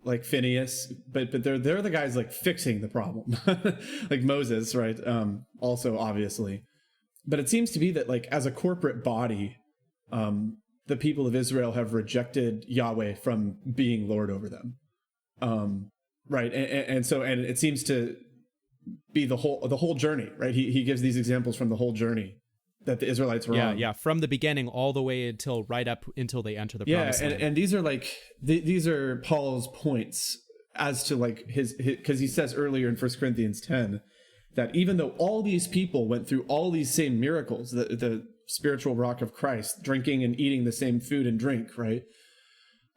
like Phineas, but they're the guys fixing the problem, like Moses, right? Also obviously, but it seems to be that as a corporate body, the people of Israel have rejected Yahweh from being Lord over them. Right. And so it seems to be the whole journey, right? He gives these examples from the whole journey that the Israelites were on. Yeah. From the beginning all the way until they enter the promised land. And these are these are Paul's points as to his, because he says earlier in 1 Corinthians 10 that even though all these people went through all these same miracles, the spiritual rock of Christ, drinking and eating the same food and drink, right?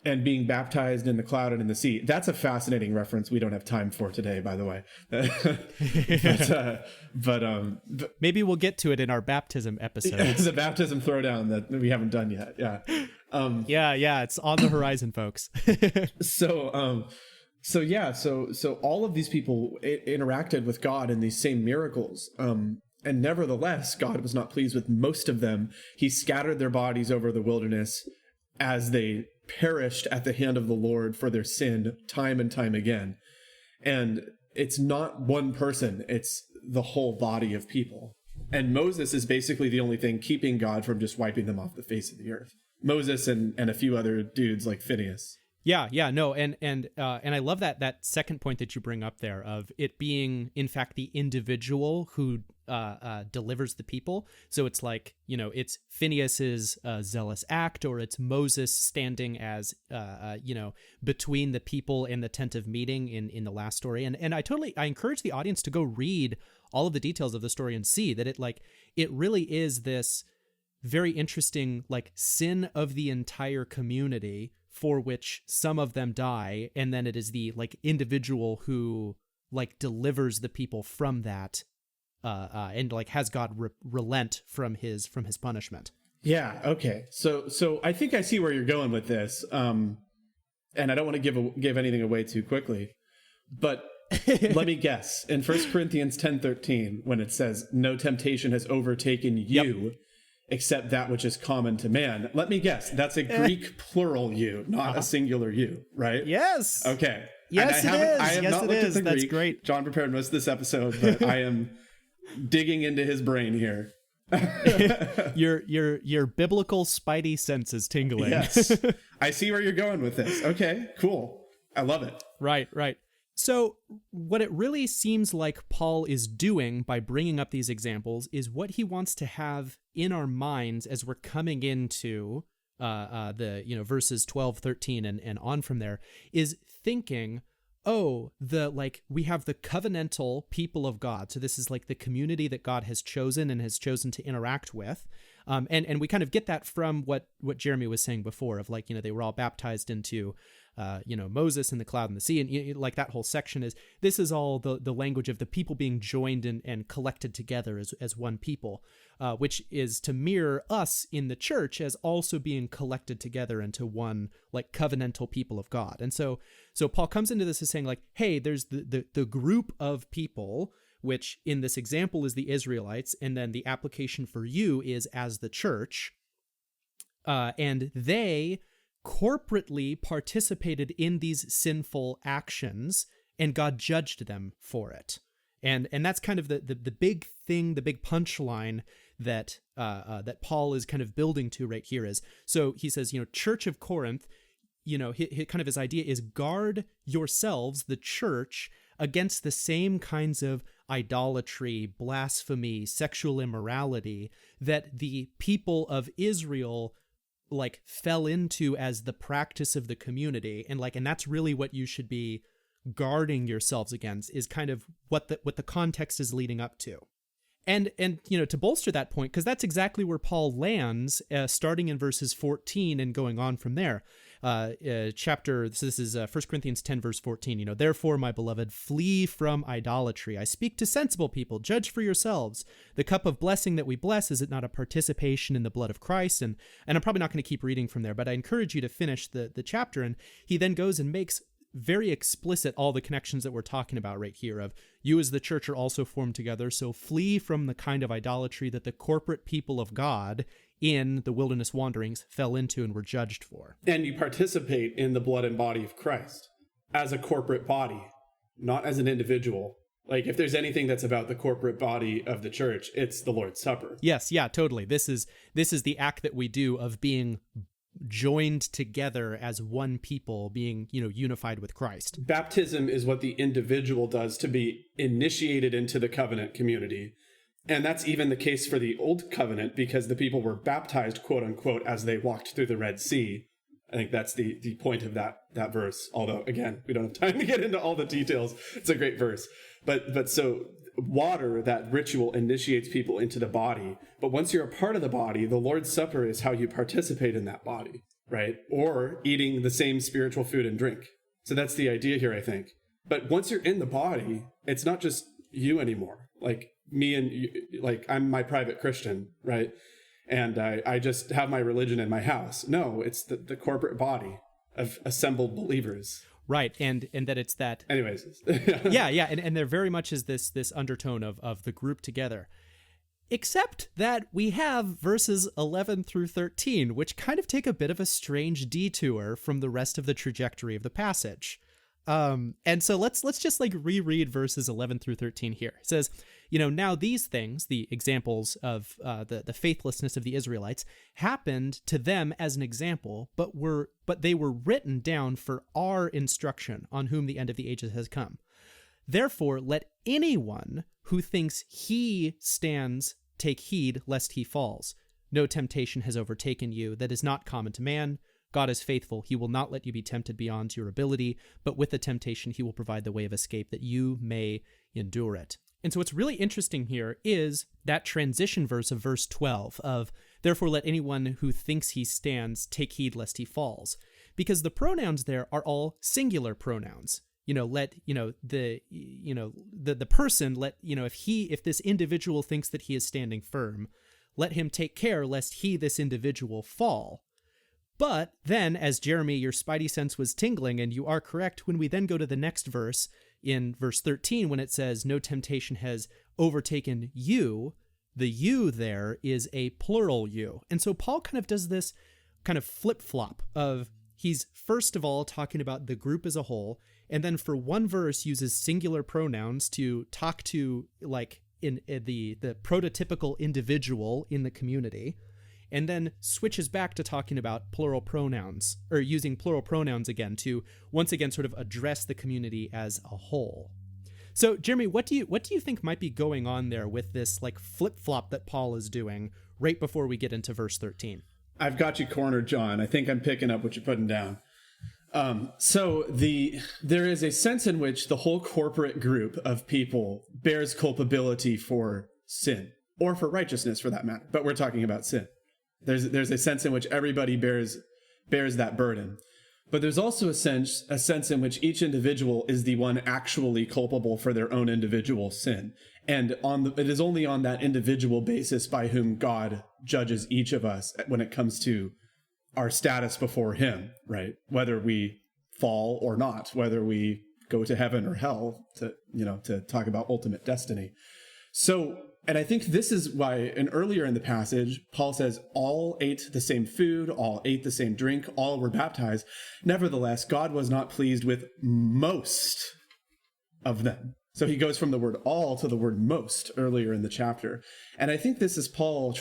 And being baptized in the cloud and in the sea. That's a fascinating reference we don't have time for today, by the way. but maybe we'll get to it in our baptism episode. It's a baptism throwdown that we haven't done yet. Yeah. Yeah, it's on the horizon, folks. So all of these people interacted with God in these same miracles. And nevertheless, God was not pleased with most of them. He scattered their bodies over the wilderness as they perished at the hand of the Lord for their sin time and time again. And it's not one person, it's the whole body of people. And Moses is basically the only thing keeping God from just wiping them off the face of the earth. Moses and a few other dudes like Phineas. Yeah, no, and I love that second point that you bring up there of it being, in fact, the individual who delivers the people. So it's it's Phineas's zealous act, or it's Moses standing as between the people and the tent of meeting in the last story. And I encourage the audience to go read all of the details of the story and see that it really is this very interesting sin of the entire community, for which some of them die, and then it is the individual who delivers the people from that, and has God relent from his punishment. Yeah. Okay. So I think I see where you're going with this, and I don't want to give anything away too quickly, but let me guess. In 1 Corinthians 10:13, when it says, "No temptation has overtaken you." Yep. Except that which is common to man. Let me guess. That's a Greek plural you, not a singular you, right? Yes. Okay. Yes, it is. I have yes, not it looked is. at the That's Greek. Great. John prepared most of this episode, but I am digging into his brain here. Your biblical spidey sense is tingling. Yes. I see where you're going with this. Okay, cool. I love it. Right. So what it really seems like Paul is doing by bringing up these examples is what he wants to have in our minds as we're coming into the verses 12, 13, and on from there, is thinking, oh, we have the covenantal people of God. So this is like the community that God has chosen and has chosen to interact with. And we kind of get that from what Jeremy was saying before of like, they were all baptized into, Moses and the cloud and the sea. And like that whole section this is all the language of the people being joined and collected together as one people, which is to mirror us in the church as also being collected together into one like covenantal people of God. And so Paul comes into this as saying like, hey, there's the group of people, which in this example is the Israelites, and then the application for you is as the church, and they corporately participated in these sinful actions, and God judged them for it. And that's kind of the big thing, the big punchline that Paul is kind of building to right here is, so he says, Church of Corinth, his idea is guard yourselves, the church, against the same kinds of idolatry, blasphemy, sexual immorality that the people of Israel like fell into as the practice of the community. And that's really what you should be guarding yourselves against, is kind of what the context is leading up to. And to bolster that point, because that's exactly where Paul lands, starting in verses 14 and going on from there. This is 1 Corinthians 10, verse 14. Therefore, my beloved, flee from idolatry. I speak to sensible people. Judge for yourselves. The cup of blessing that we bless, is it not a participation in the blood of Christ? And I'm probably not going to keep reading from there, but I encourage you to finish the chapter. And he then goes and makes very explicit all the connections that we're talking about right here of you as the church are also formed together. So flee from the kind of idolatry that the corporate people of God in the wilderness wanderings fell into and were judged for. And you participate in the blood and body of Christ as a corporate body, not as an individual. Like if there's anything that's about the corporate body of the church, it's the Lord's Supper. Yes, yeah, totally. This is the act that we do of being joined together as one people, being, unified with Christ. Baptism is what the individual does to be initiated into the covenant community. And that's even the case for the old covenant, because the people were baptized, quote unquote, as they walked through the Red Sea. I think that's the point of that verse. Although, again, we don't have time to get into all the details. It's a great verse. But so water, that ritual, initiates people into the body. But once you're a part of the body, the Lord's Supper is how you participate in that body, right? Or eating the same spiritual food and drink. So that's the idea here, I think. But once you're in the body, it's not just you anymore. Like me and you, like I'm my private Christian, right? And I just have my religion in my house. No, it's the corporate body of assembled believers. Right, and that it's that. Anyways, yeah, and there very much is this undertone of the group together, except that we have verses 11 through 13, which kind of take a bit of a strange detour from the rest of the trajectory of the passage. And so let's just like reread verses 11 through 13 here. It says, now these things, the examples of the faithlessness of the Israelites, happened to them as an example, but they were written down for our instruction, on whom the end of the ages has come. Therefore, let anyone who thinks he stands take heed lest he falls. No temptation has overtaken you that is not common to man. God is faithful. He will not let you be tempted beyond your ability, but with the temptation, he will provide the way of escape that you may endure it. And so what's really interesting here is that transition verse of verse 12 of, therefore let anyone who thinks he stands take heed lest he falls. Because the pronouns there are all singular pronouns. The person, if this individual thinks that he is standing firm, let him take care lest this individual fall. But then, as Jeremy, your spidey sense was tingling, and you are correct, when we then go to the next verse, in verse 13, when it says, no temptation has overtaken you, the you there is a plural you. And so Paul kind of does this kind of flip-flop of, he's first of all talking about the group as a whole, and then for one verse uses singular pronouns to talk to, like, in the prototypical individual in the community, and then switches back to talking about plural pronouns, or using plural pronouns again to once again sort of address the community as a whole. So, Jeremy, what do you think might be going on there with this like flip-flop that Paul is doing right before we get into verse 13? I've got you cornered, John. I think I'm picking up what you're putting down. There is a sense in which the whole corporate group of people bears culpability for sin, or for righteousness for that matter, but we're talking about sin. There's a sense in which everybody bears that burden. But there's also a sense in which each individual is the one actually culpable for their own individual sin. And it is only on that individual basis by whom God judges each of us when it comes to our status before him, right? Whether we fall or not, whether we go to heaven or hell, to talk about ultimate destiny. So, and I think this is why, and earlier in the passage, Paul says, all ate the same food, all ate the same drink, all were baptized. Nevertheless, God was not pleased with most of them. So he goes from the word all to the word most earlier in the chapter. And I think this is Paul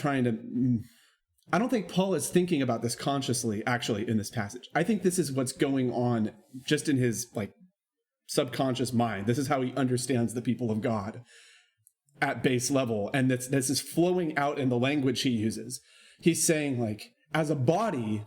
I don't think Paul is thinking about this consciously, actually, in this passage. I think this is what's going on just in his subconscious mind. This is how he understands the people of God at base level, and this is flowing out in the language he uses. He's saying, as a body,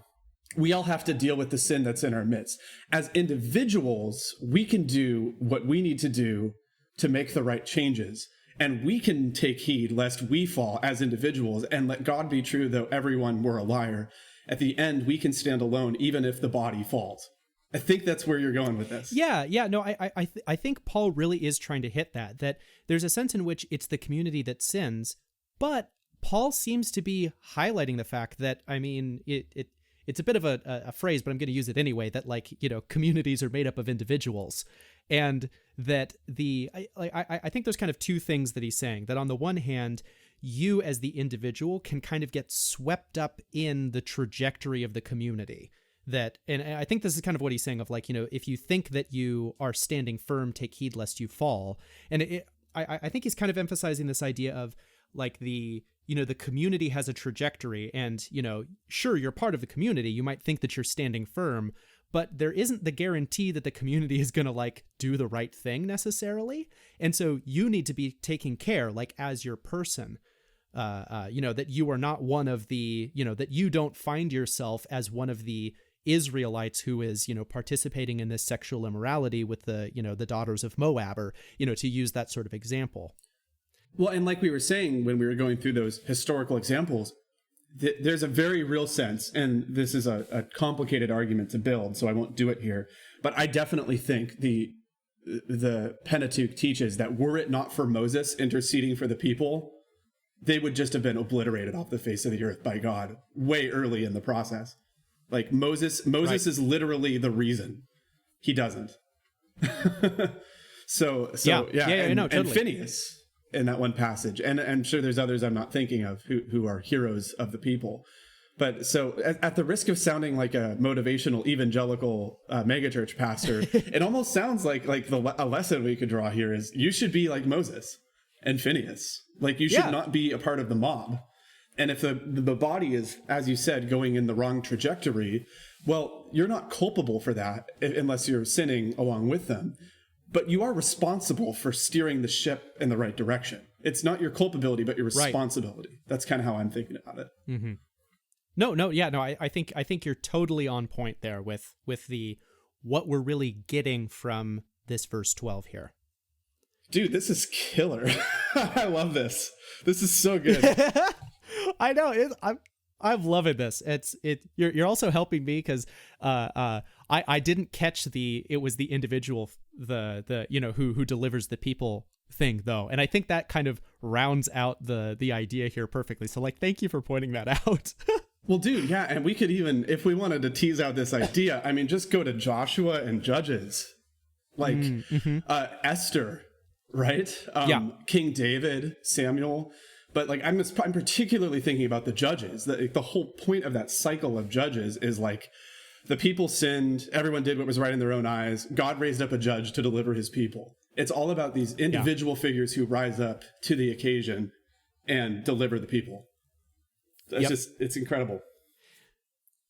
we all have to deal with the sin that's in our midst. As individuals, we can do what we need to do to make the right changes, and we can take heed lest we fall as individuals, and let God be true, though everyone were a liar. At the end, we can stand alone even if the body falls. I think that's where you're going with this. Yeah. No, I think Paul really is trying to hit that there's a sense in which it's the community that sins, but Paul seems to be highlighting the fact that, it's a bit of a phrase, but I'm going to use it anyway, that communities are made up of individuals, and that I think there's kind of two things that he's saying. That on the one hand, you as the individual can kind of get swept up in the trajectory of the community. And I think this is kind of what he's saying of if you think that you are standing firm, take heed lest you fall. And I think he's kind of emphasizing this idea of the community has a trajectory, and, sure, you're part of the community. You might think that you're standing firm, but there isn't the guarantee that the community is going to do the right thing necessarily. And so you need to be taking care, as your person, that you are not one of the, that you don't find yourself as one of the Israelites who is, participating in this sexual immorality with the, the daughters of Moab, or, to use that sort of example. Well, and like we were saying when we were going through those historical examples, there's a very real sense, and this is a complicated argument to build, so I won't do it here, but I definitely think the Pentateuch teaches that were it not for Moses interceding for the people, they would just have been obliterated off the face of the earth by God way early in the process. Moses right. Is literally the reason he doesn't. so yeah, totally. And Phineas in that one passage, and I'm sure there's others I'm not thinking of who are heroes of the people. But so at the risk of sounding like a motivational evangelical megachurch pastor, it almost sounds like a lesson we could draw here is you should be like Moses and Phineas. You should not be a part of the mob. And if the body is, as you said, going in the wrong trajectory, well, you're not culpable for that unless you're sinning along with them. But you are responsible for steering the ship in the right direction. It's not your culpability, but your responsibility. Right. That's kind of how I'm thinking about it. Mm-hmm. No. I think you're totally on point there with the what we're really getting from this verse 12 here. Dude, this is killer. I love this. This is so good. I know. I'm loving this. You're also helping me because I didn't catch it was the individual who delivers the people thing though, and I think that kind of rounds out the idea here perfectly. So thank you for pointing that out. Well, dude, yeah, and we could even, if we wanted to tease out this idea, just go to Joshua and Judges, Esther, right? King David, Samuel. But I'm particularly thinking about the Judges. The whole point of that cycle of Judges is the people sinned, everyone did what was right in their own eyes. God raised up a judge to deliver his people. It's all about these individual figures who rise up to the occasion and deliver the people. It's incredible.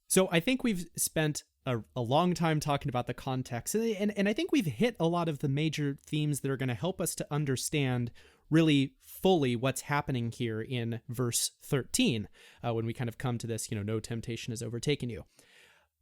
So I think we've spent a long time talking about the context, and I think we've hit a lot of the major themes that are going to help us to understand really fully what's happening here in verse 13 when we kind of come to this, no temptation has overtaken you.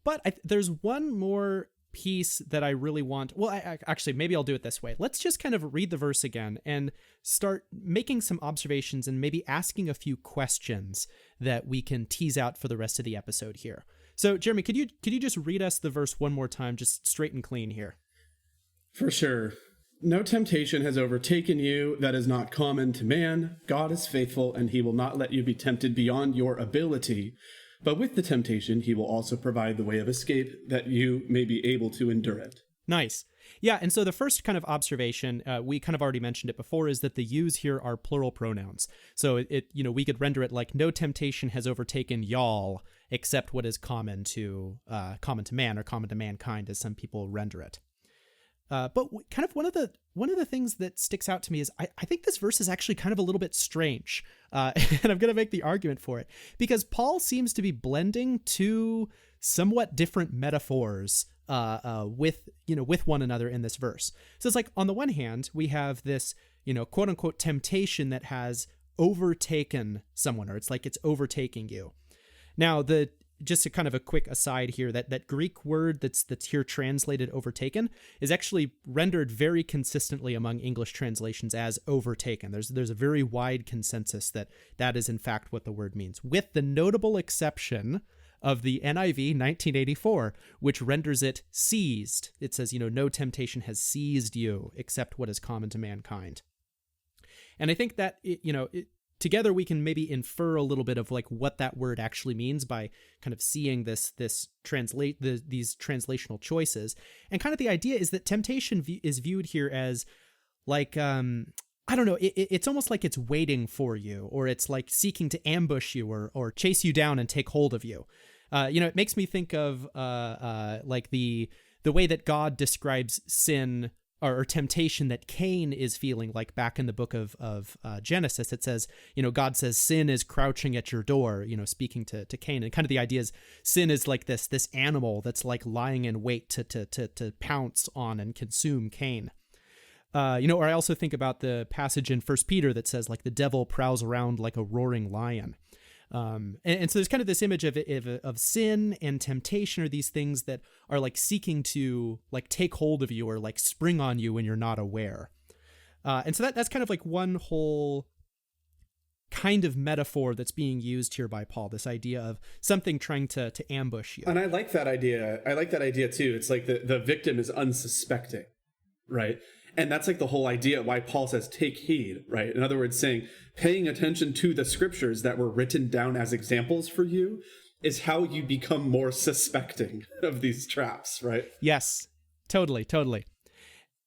But there's one more piece that I really want. Well, actually, maybe I'll do it this way. Let's just kind of read the verse again and start making some observations and maybe asking a few questions that we can tease out for the rest of the episode here. So, Jeremy, could you just read us the verse one more time, just straight and clean here? For sure. No temptation has overtaken you that is not common to man. God is faithful, and he will not let you be tempted beyond your ability. But with the temptation, he will also provide the way of escape that you may be able to endure it. Nice. Yeah, and so the first kind of observation, we kind of already mentioned it before, is that the yous here are plural pronouns. So we could render it like no temptation has overtaken y'all except what is common to man or common to mankind, as some people render it. But kind of one of the things that sticks out to me is I think this verse is actually kind of a little bit strange, and I'm going to make the argument for it because Paul seems to be blending two somewhat different metaphors with one another in this verse. So it's like on the one hand we have this quote unquote temptation that has overtaken someone, or it's like it's overtaking you. Now just a kind of a quick aside here, that Greek word that's here translated overtaken is actually rendered very consistently among English translations as overtaken. There's a very wide consensus that is in fact what the word means, with the notable exception of the NIV 1984, which renders it seized. It says, no temptation has seized you except what is common to mankind. And I think that, together we can maybe infer a little bit of like what that word actually means by kind of seeing these translational choices. And kind of the idea is that temptation is viewed here as like, I don't know, it's almost like it's waiting for you, or it's like seeking to ambush you or chase you down and take hold of you. It makes me think of like the way that God describes sin or temptation that Cain is feeling, like back in the book of Genesis. It says, God says sin is crouching at your door, speaking to Cain. And kind of the idea is sin is like this animal that's like lying in wait to pounce on and consume Cain. Or I also think about the passage in 1 Peter that says like the devil prowls around like a roaring lion. And so there's kind of this image of sin and temptation, or these things that are like seeking to like take hold of you or like spring on you when you're not aware. And so that's kind of like one whole kind of metaphor that's being used here by Paul, this idea of something trying to ambush you. And I like that idea. I like that idea too. It's like the victim is unsuspecting, right? And that's like the whole idea why Paul says, take heed, right? In other words, saying, paying attention to the scriptures that were written down as examples for you is how you become more suspecting of these traps, right? Yes, totally.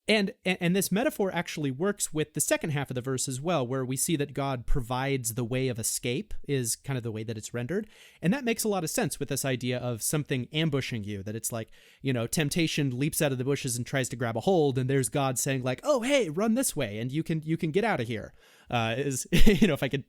And this metaphor actually works with the second half of the verse as well, where we see that God provides the way of escape, is kind of the way that it's rendered. And that makes a lot of sense with this idea of something ambushing you, that it's like, temptation leaps out of the bushes and tries to grab a hold, and there's God saying like, oh, hey, run this way, and you can get out of here. If I could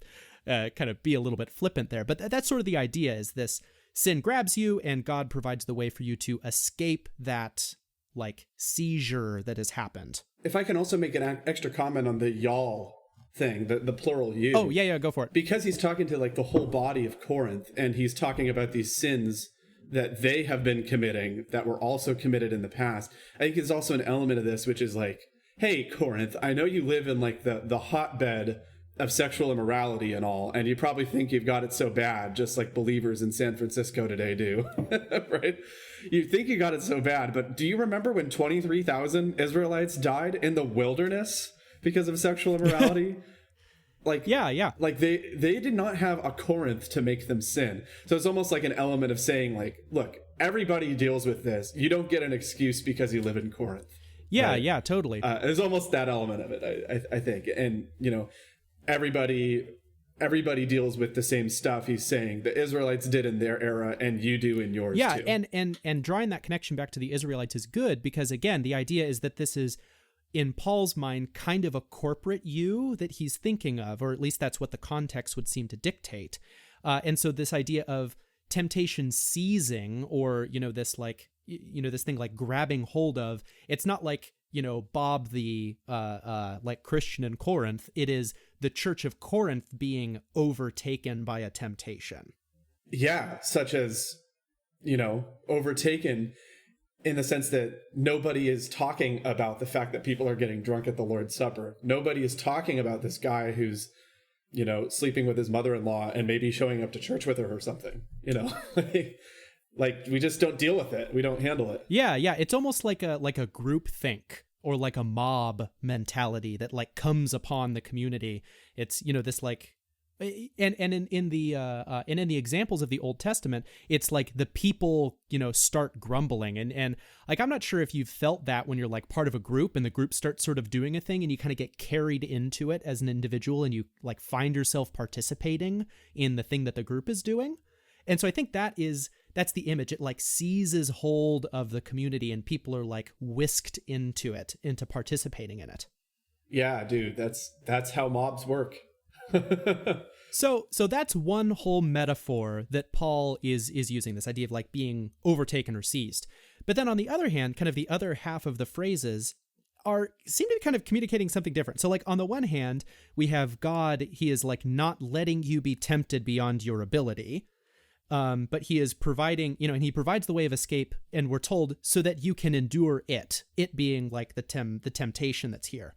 kind of be a little bit flippant there. But that's sort of the idea, is this sin grabs you, and God provides the way for you to escape that like seizure that has happened. If I can also make an extra comment on the y'all thing, the plural you. Oh, yeah, go for it. Because he's talking to like the whole body of Corinth, and he's talking about these sins that they have been committing that were also committed in the past. I think there's also an element of this, which is like, hey, Corinth, I know you live in like the hotbed of sexual immorality and all, and you probably think you've got it so bad, just like believers in San Francisco today do, right? You think you got it so bad, but do you remember when 23,000 Israelites died in the wilderness because of sexual immorality? Like, yeah. Like they did not have a Corinth to make them sin. So it's almost like an element of saying like, look, everybody deals with this. You don't get an excuse because you live in Corinth. Yeah, right? Yeah, totally. There's almost that element of it, I think. And, everybody deals with the same stuff. He's saying the Israelites did in their era, and you do in yours too. Yeah, and drawing that connection back to the Israelites is good, because again, the idea is that this is, in Paul's mind, kind of a corporate you that he's thinking of, or at least that's what the context would seem to dictate. And so this idea of temptation seizing, or this like this thing like grabbing hold of, it's not like Bob the like Christian in Corinth. It is the church of Corinth being overtaken by a temptation. Yeah, such as overtaken. in the sense that nobody is talking about the fact that people are getting drunk at the Lord's Supper. Nobody is talking about this guy who's, sleeping with his mother-in-law and maybe showing up to church with her or something, like we just don't deal with it. We don't handle it. Yeah. It's almost like a group think or like a mob mentality that like comes upon the community. It's, this like, and in the examples of the Old Testament, it's like the people, start grumbling and like, I'm not sure if you've felt that when you're like part of a group and the group starts sort of doing a thing and you kind of get carried into it as an individual and you like find yourself participating in the thing that the group is doing. And so I think that's the image. It like seizes hold of the community and people are like whisked into participating in it. Yeah, dude, that's how mobs work. So that's one whole metaphor that Paul is using, this idea of like being overtaken or seized. But then on the other hand, kind of the other half of the phrases seem to be kind of communicating something different. So like on the one hand, we have God, he is like not letting you be tempted beyond your ability. But he is providing, and he provides the way of escape, and we're told so that you can endure it being like the temptation that's here.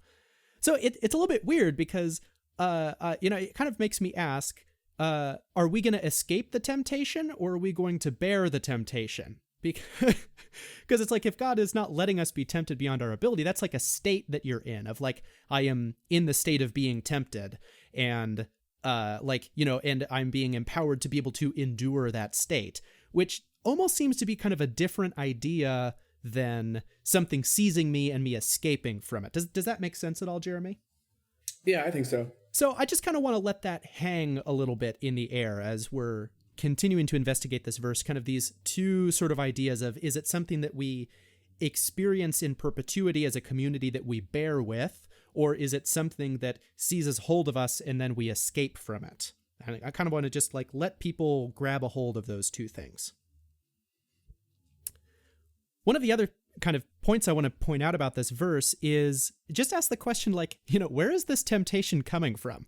So it's a little bit weird because, it kind of makes me ask, are we going to escape the temptation or are we going to bear the temptation? Because it's like, if God is not letting us be tempted beyond our ability, that's like a state that you're in of like, I am in the state of being tempted and and I'm being empowered to be able to endure that state, which almost seems to be kind of a different idea than something seizing me and me escaping from it. Does that make sense at all, Jeremy? Yeah, I think so. So I just kind of want to let that hang a little bit in the air as we're continuing to investigate this verse, kind of these two sort of ideas of, is it something that we experience in perpetuity as a community that we bear with, or is it something that seizes hold of us and then we escape from it? And I kind of want to just like let people grab a hold of those two things. One of the other kind of points I want to point out about this verse is just ask the question, like, where is this temptation coming from?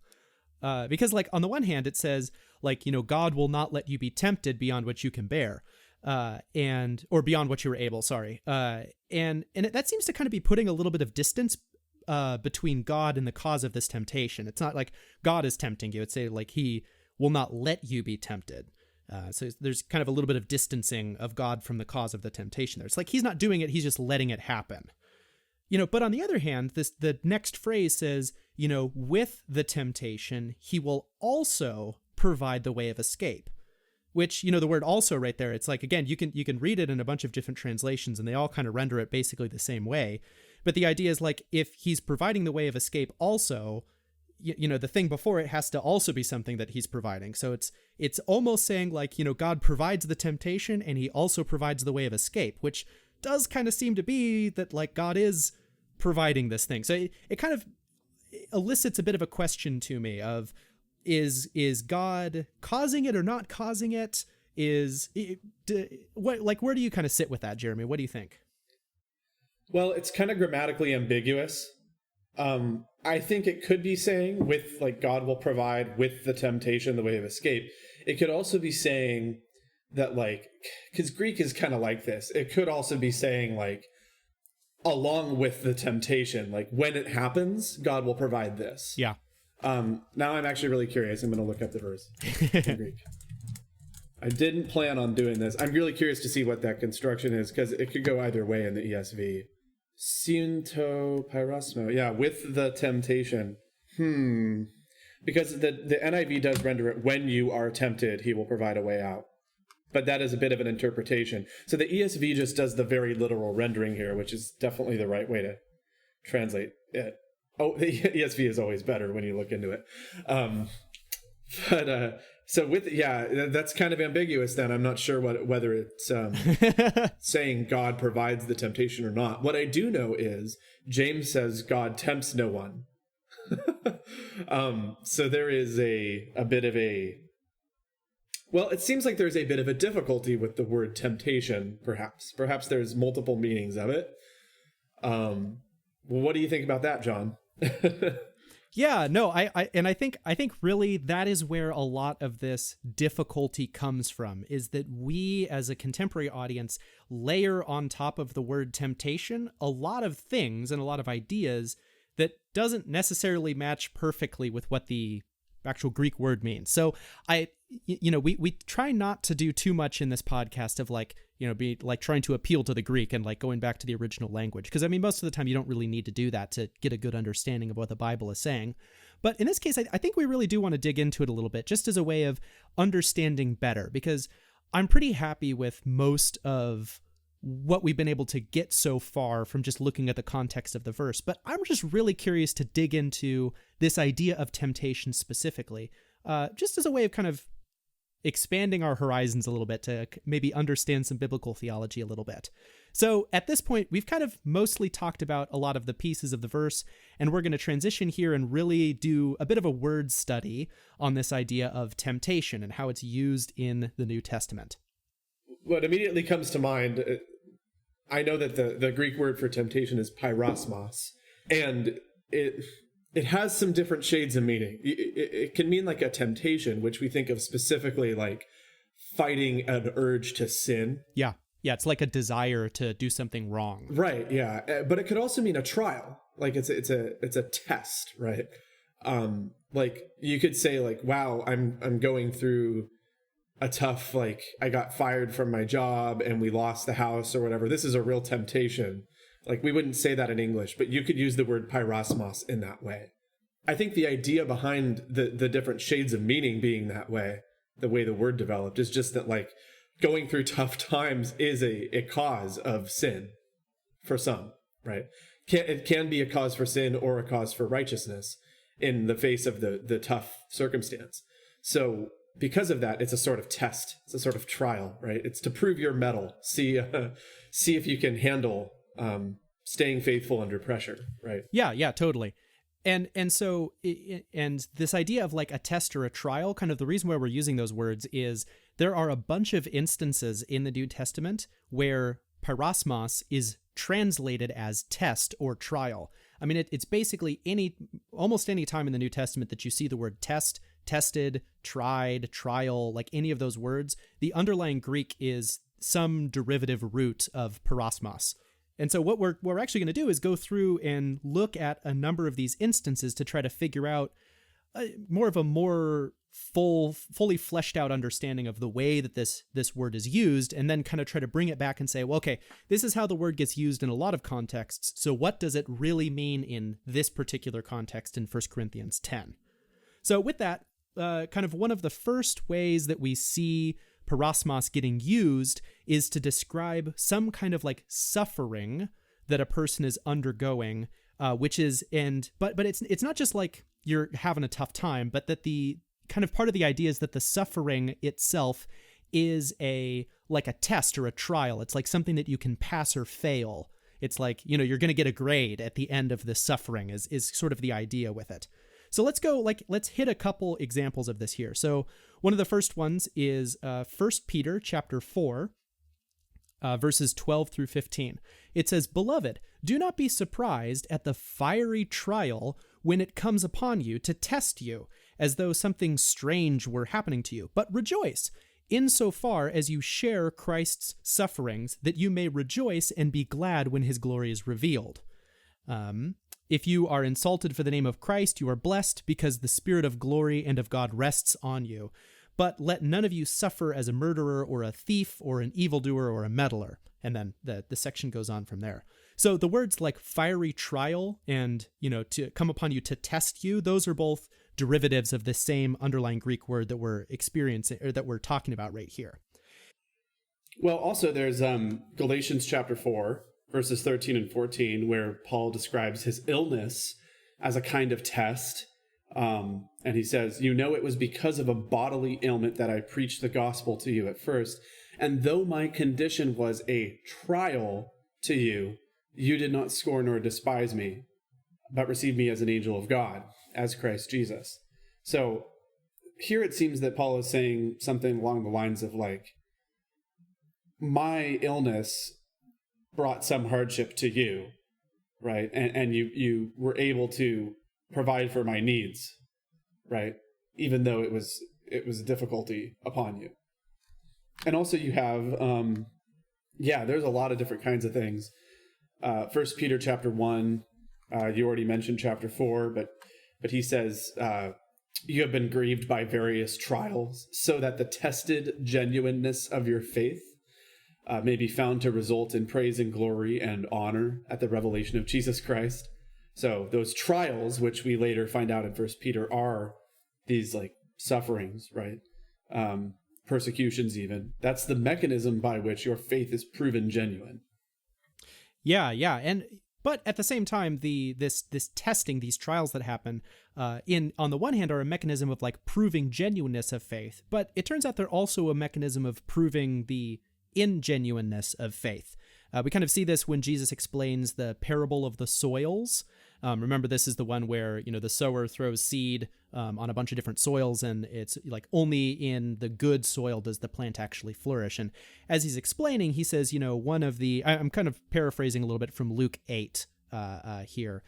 Because like on the one hand, it says like, God will not let you be tempted beyond what you can bear. Or beyond what you were able, sorry. That seems to kind of be putting a little bit of distance between God and the cause of this temptation. It's not like God is tempting you. It's say like he will not let you be tempted. So there's kind of a little bit of distancing of God from the cause of the temptation there. It's like he's not doing it, he's just letting it happen. But on the other hand, the next phrase says, with the temptation, he will also provide the way of escape. Which, the word also right there, it's like, again, you can read it in a bunch of different translations and they all kind of render it basically the same way. But the idea is like, if he's providing the way of escape also, the thing before it has to also be something that he's providing. So it's almost saying like, God provides the temptation and he also provides the way of escape, which does kind of seem to be that like God is providing this thing. So it kind of elicits a bit of a question to me of, is God causing it or not causing it? Where do you kind of sit with that, Jeremy? What do you think? Well, it's kind of grammatically ambiguous. I think it could be saying with like God will provide with the temptation the way of escape. It could also be saying that like, because Greek is kind of like this. It could also be saying like, along with the temptation, like when it happens, God will provide this. Yeah. Now I'm actually really curious. I'm going to look up the verse in Greek. I didn't plan on doing this. I'm really curious to see what that construction is because it could go either way in the ESV. Synto pyrosmo. Yeah, with the temptation. Because the NIV does render it, when you are tempted, he will provide a way out. But that is a bit of an interpretation. So the ESV just does the very literal rendering here, which is definitely the right way to translate it. Oh, the ESV is always better when you look into it. So that's kind of ambiguous then. I'm not sure whether it's saying God provides the temptation or not. What I do know is James says God tempts no one. So there is a bit of a... Well, it seems like there's a bit of a difficulty with the word temptation, perhaps. Perhaps there's multiple meanings of it. What do you think about that, John? Yeah, no, I think really that is where a lot of this difficulty comes from, is that we as a contemporary audience layer on top of the word temptation a lot of things and a lot of ideas that doesn't necessarily match perfectly with what the actual Greek word means. So we try not to do too much in this podcast of be like trying to appeal to the Greek and like going back to the original language. Because I mean, most of the time you don't really need to do that to get a good understanding of what the Bible is saying. But in this case, I think we really do want to dig into it a little bit just as a way of understanding better, because I'm pretty happy with most of what we've been able to get so far from just looking at the context of the verse. But I'm just really curious to dig into this idea of temptation specifically, just as a way of kind of expanding our horizons a little bit to maybe understand some biblical theology a little bit. So at this point, we've kind of mostly talked about a lot of the pieces of the verse, and we're going to transition here and really do a bit of a word study on this idea of temptation and how it's used in the New Testament. What immediately comes to mind, I know that the Greek word for temptation is pyrosmos, and it has some different shades of meaning. It can mean like a temptation, which we think of specifically like fighting an urge to sin. Yeah, it's like a desire to do something wrong. Right, yeah. But it could also mean a trial. Like it's a test, right? Like you could say like, wow, I'm going through a tough, like I got fired from my job and we lost the house or whatever. This is a real temptation. Like we wouldn't say that in English, but you could use the word pyrosmos in that way. I think the idea behind the different shades of meaning being that way, the way the word developed, is just that like going through tough times is a cause of sin for some, right? It can be a cause for sin or a cause for righteousness in the face of the tough circumstance. So because of that, it's a sort of test. It's a sort of trial, right? It's to prove your mettle. See if you can handle staying faithful under pressure, right? Yeah, totally. And so this idea of like a test or a trial, kind of the reason why we're using those words is there are a bunch of instances in the New Testament where pyrosmos is translated as test or trial. I mean, it's basically almost any time in the New Testament that you see the word test, tested, tried, trial, like any of those words, the underlying Greek is some derivative root of pyrosmos. And so what we're actually going to do is go through and look at a number of these instances to try to figure out more fully fleshed out understanding of the way that this word is used, and then kind of try to bring it back and say, well, okay, this is how the word gets used in a lot of contexts. So what does it really mean in this particular context in 1 Corinthians 10? So with that, kind of one of the first ways that we see pyrosmos getting used is to describe some kind of like suffering that a person is undergoing, but it's not just like you're having a tough time, but that the kind of part of the idea is that the suffering itself is like a test or a trial. It's like something that you can pass or fail. It's like, you're going to get a grade at the end of this suffering is sort of the idea with it. So let's hit a couple examples of this here. So one of the first ones is 1 Peter chapter 4, verses 12 through 15. It says, "Beloved, do not be surprised at the fiery trial when it comes upon you to test you, as though something strange were happening to you. But rejoice, insofar as you share Christ's sufferings, that you may rejoice and be glad when his glory is revealed. If you are insulted for the name of Christ, you are blessed, because the Spirit of glory and of God rests on you. But let none of you suffer as a murderer or a thief or an evildoer or a meddler." And then the section goes on from there. So the words like fiery trial and, to come upon you to test you, those are both derivatives of the same underlying Greek word that we're experiencing, or that we're talking about right here. Well, also there's Galatians chapter 4, verses 13 and 14, where Paul describes his illness as a kind of test. And he says, it was because of a bodily ailment that I preached the gospel to you at first. And though my condition was a trial to you, you did not scorn or despise me, but received me as an angel of God, as Christ Jesus. So here it seems that Paul is saying something along the lines of like, my illness brought some hardship to you, right? And you were able to provide for my needs, right? Even though it was a difficulty upon you. And also you have, there's a lot of different kinds of things. 1 Peter chapter 1, you already mentioned chapter 4, but he says, you have been grieved by various trials, so that the tested genuineness of your faith may be found to result in praise and glory and honor at the revelation of Jesus Christ. So those trials, which we later find out in 1 Peter are these like sufferings, right? Persecutions even. That's the mechanism by which your faith is proven genuine. Yeah. But at the same time, this testing, these trials that happen, on the one hand are a mechanism of like proving genuineness of faith, but it turns out they're also a mechanism of proving the ingenuineness of faith. We kind of see this when Jesus explains the parable of the soils. Remember, this is the one where, the sower throws seed on a bunch of different soils, and it's like only in the good soil does the plant actually flourish. And as he's explaining, he says, I'm kind of paraphrasing a little bit from Luke 8 here.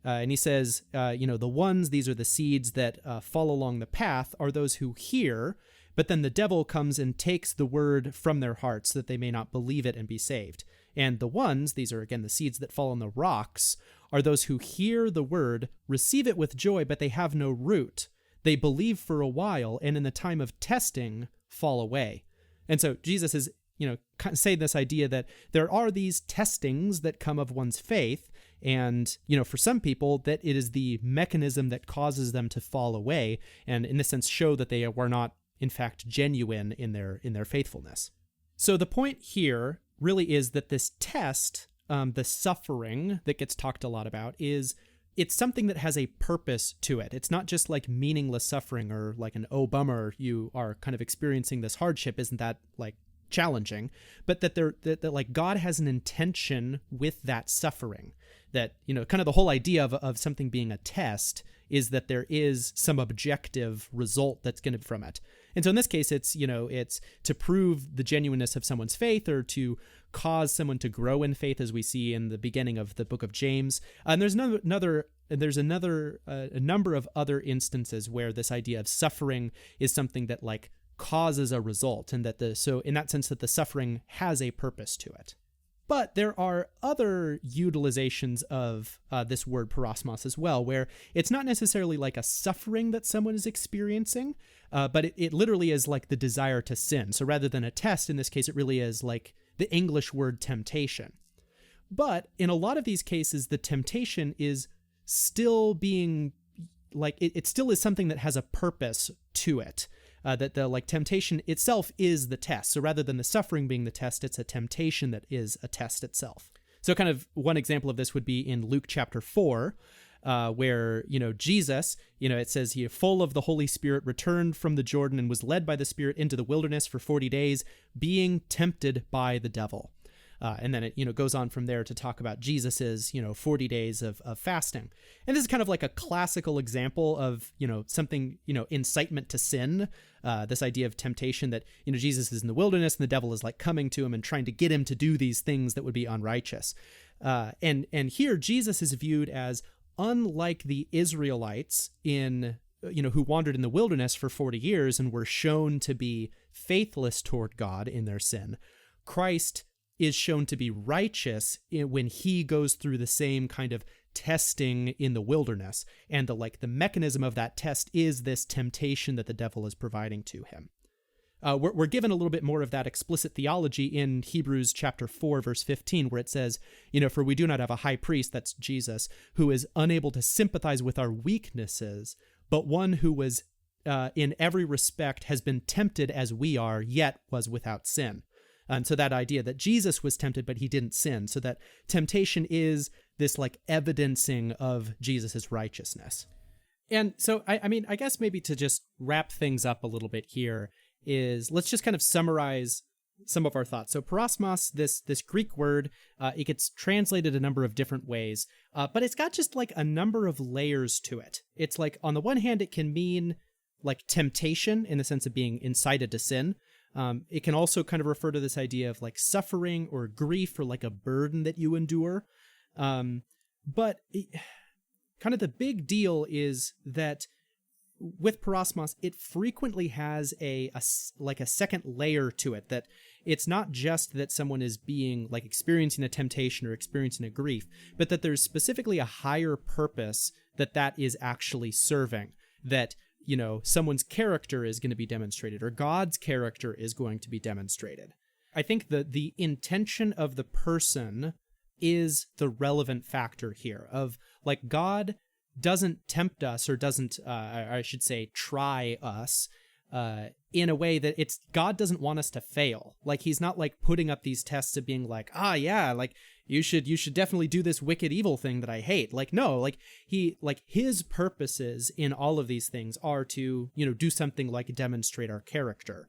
And he says, these are the seeds that fall along the path are those who hear, but then the devil comes and takes the word from their hearts that they may not believe it and be saved. And the ones, these are again the seeds that fall on the rocks, are those who hear the word, receive it with joy, but they have no root. They believe for a while, and in the time of testing, fall away. And so Jesus is, saying this idea that there are these testings that come of one's faith, and, for some people, that it is the mechanism that causes them to fall away, and in this sense show that they were not, in fact, genuine in their faithfulness. So the point here really is that this test, the suffering that gets talked a lot about, it's something that has a purpose to it. It's not just like meaningless suffering or like an oh bummer, you are kind of experiencing this hardship, isn't that like challenging? But that like God has an intention with that suffering. That, kind of the whole idea of something being a test is that there is some objective result that's going to from it. And so in this case, it's to prove the genuineness of someone's faith or to cause someone to grow in faith, as we see in the beginning of the book of James. And there's a number of other instances where this idea of suffering is something that like causes a result, and so in that sense that the suffering has a purpose to it. But there are other utilizations of this word parosmos as well, where it's not necessarily like a suffering that someone is experiencing, but it literally is like the desire to sin. So rather than a test, in this case, it really is like the English word temptation. But in a lot of these cases, the temptation is still being like, it still is something that has a purpose to it. That the like temptation itself is the test. So rather than the suffering being the test, it's a temptation that is a test itself. So kind of one example of this would be in Luke chapter 4, where, Jesus, it says he, full of the Holy Spirit, returned from the Jordan and was led by the Spirit into the wilderness for 40 days, being tempted by the devil. And then it, goes on from there to talk about Jesus's, 40 days of fasting. And this is kind of like a classical example of, something, incitement to sin, this idea of temptation that, Jesus is in the wilderness and the devil is like coming to him and trying to get him to do these things that would be unrighteous. And here Jesus is viewed as unlike the Israelites who wandered in the wilderness for 40 years and were shown to be faithless toward God in their sin. Christ is shown to be righteous when he goes through the same kind of testing in the wilderness. And the mechanism of that test is this temptation that the devil is providing to him. We're given a little bit more of that explicit theology in Hebrews chapter 4, verse 15, where it says, for we do not have a high priest, that's Jesus, who is unable to sympathize with our weaknesses, but one who was in every respect has been tempted as we are, yet was without sin. And so that idea that Jesus was tempted, but he didn't sin. So that temptation is this like evidencing of Jesus's righteousness. And so, I guess maybe to just wrap things up a little bit here is let's just kind of summarize some of our thoughts. So parosmos, this Greek word, it gets translated a number of different ways, but it's got just like a number of layers to it. It's like, on the one hand, it can mean like temptation in the sense of being incited to sin. It can also kind of refer to this idea of like suffering or grief or like a burden that you endure. But kind of the big deal is that with parosmos, it frequently has a second layer to it, that it's not just that someone is being like experiencing a temptation or experiencing a grief, but that there's specifically a higher purpose that is actually serving, that, you know, someone's character is going to be demonstrated or God's character is going to be demonstrated. I think the intention of the person is the relevant factor here, of like God doesn't tempt us or doesn't, I should say, try us in a way that God doesn't want us to fail. Like he's not like putting up these tests of being like, yeah, like you should definitely do this wicked evil thing that I hate. Like, no, like his purposes in all of these things are to, you know, do something like demonstrate our character.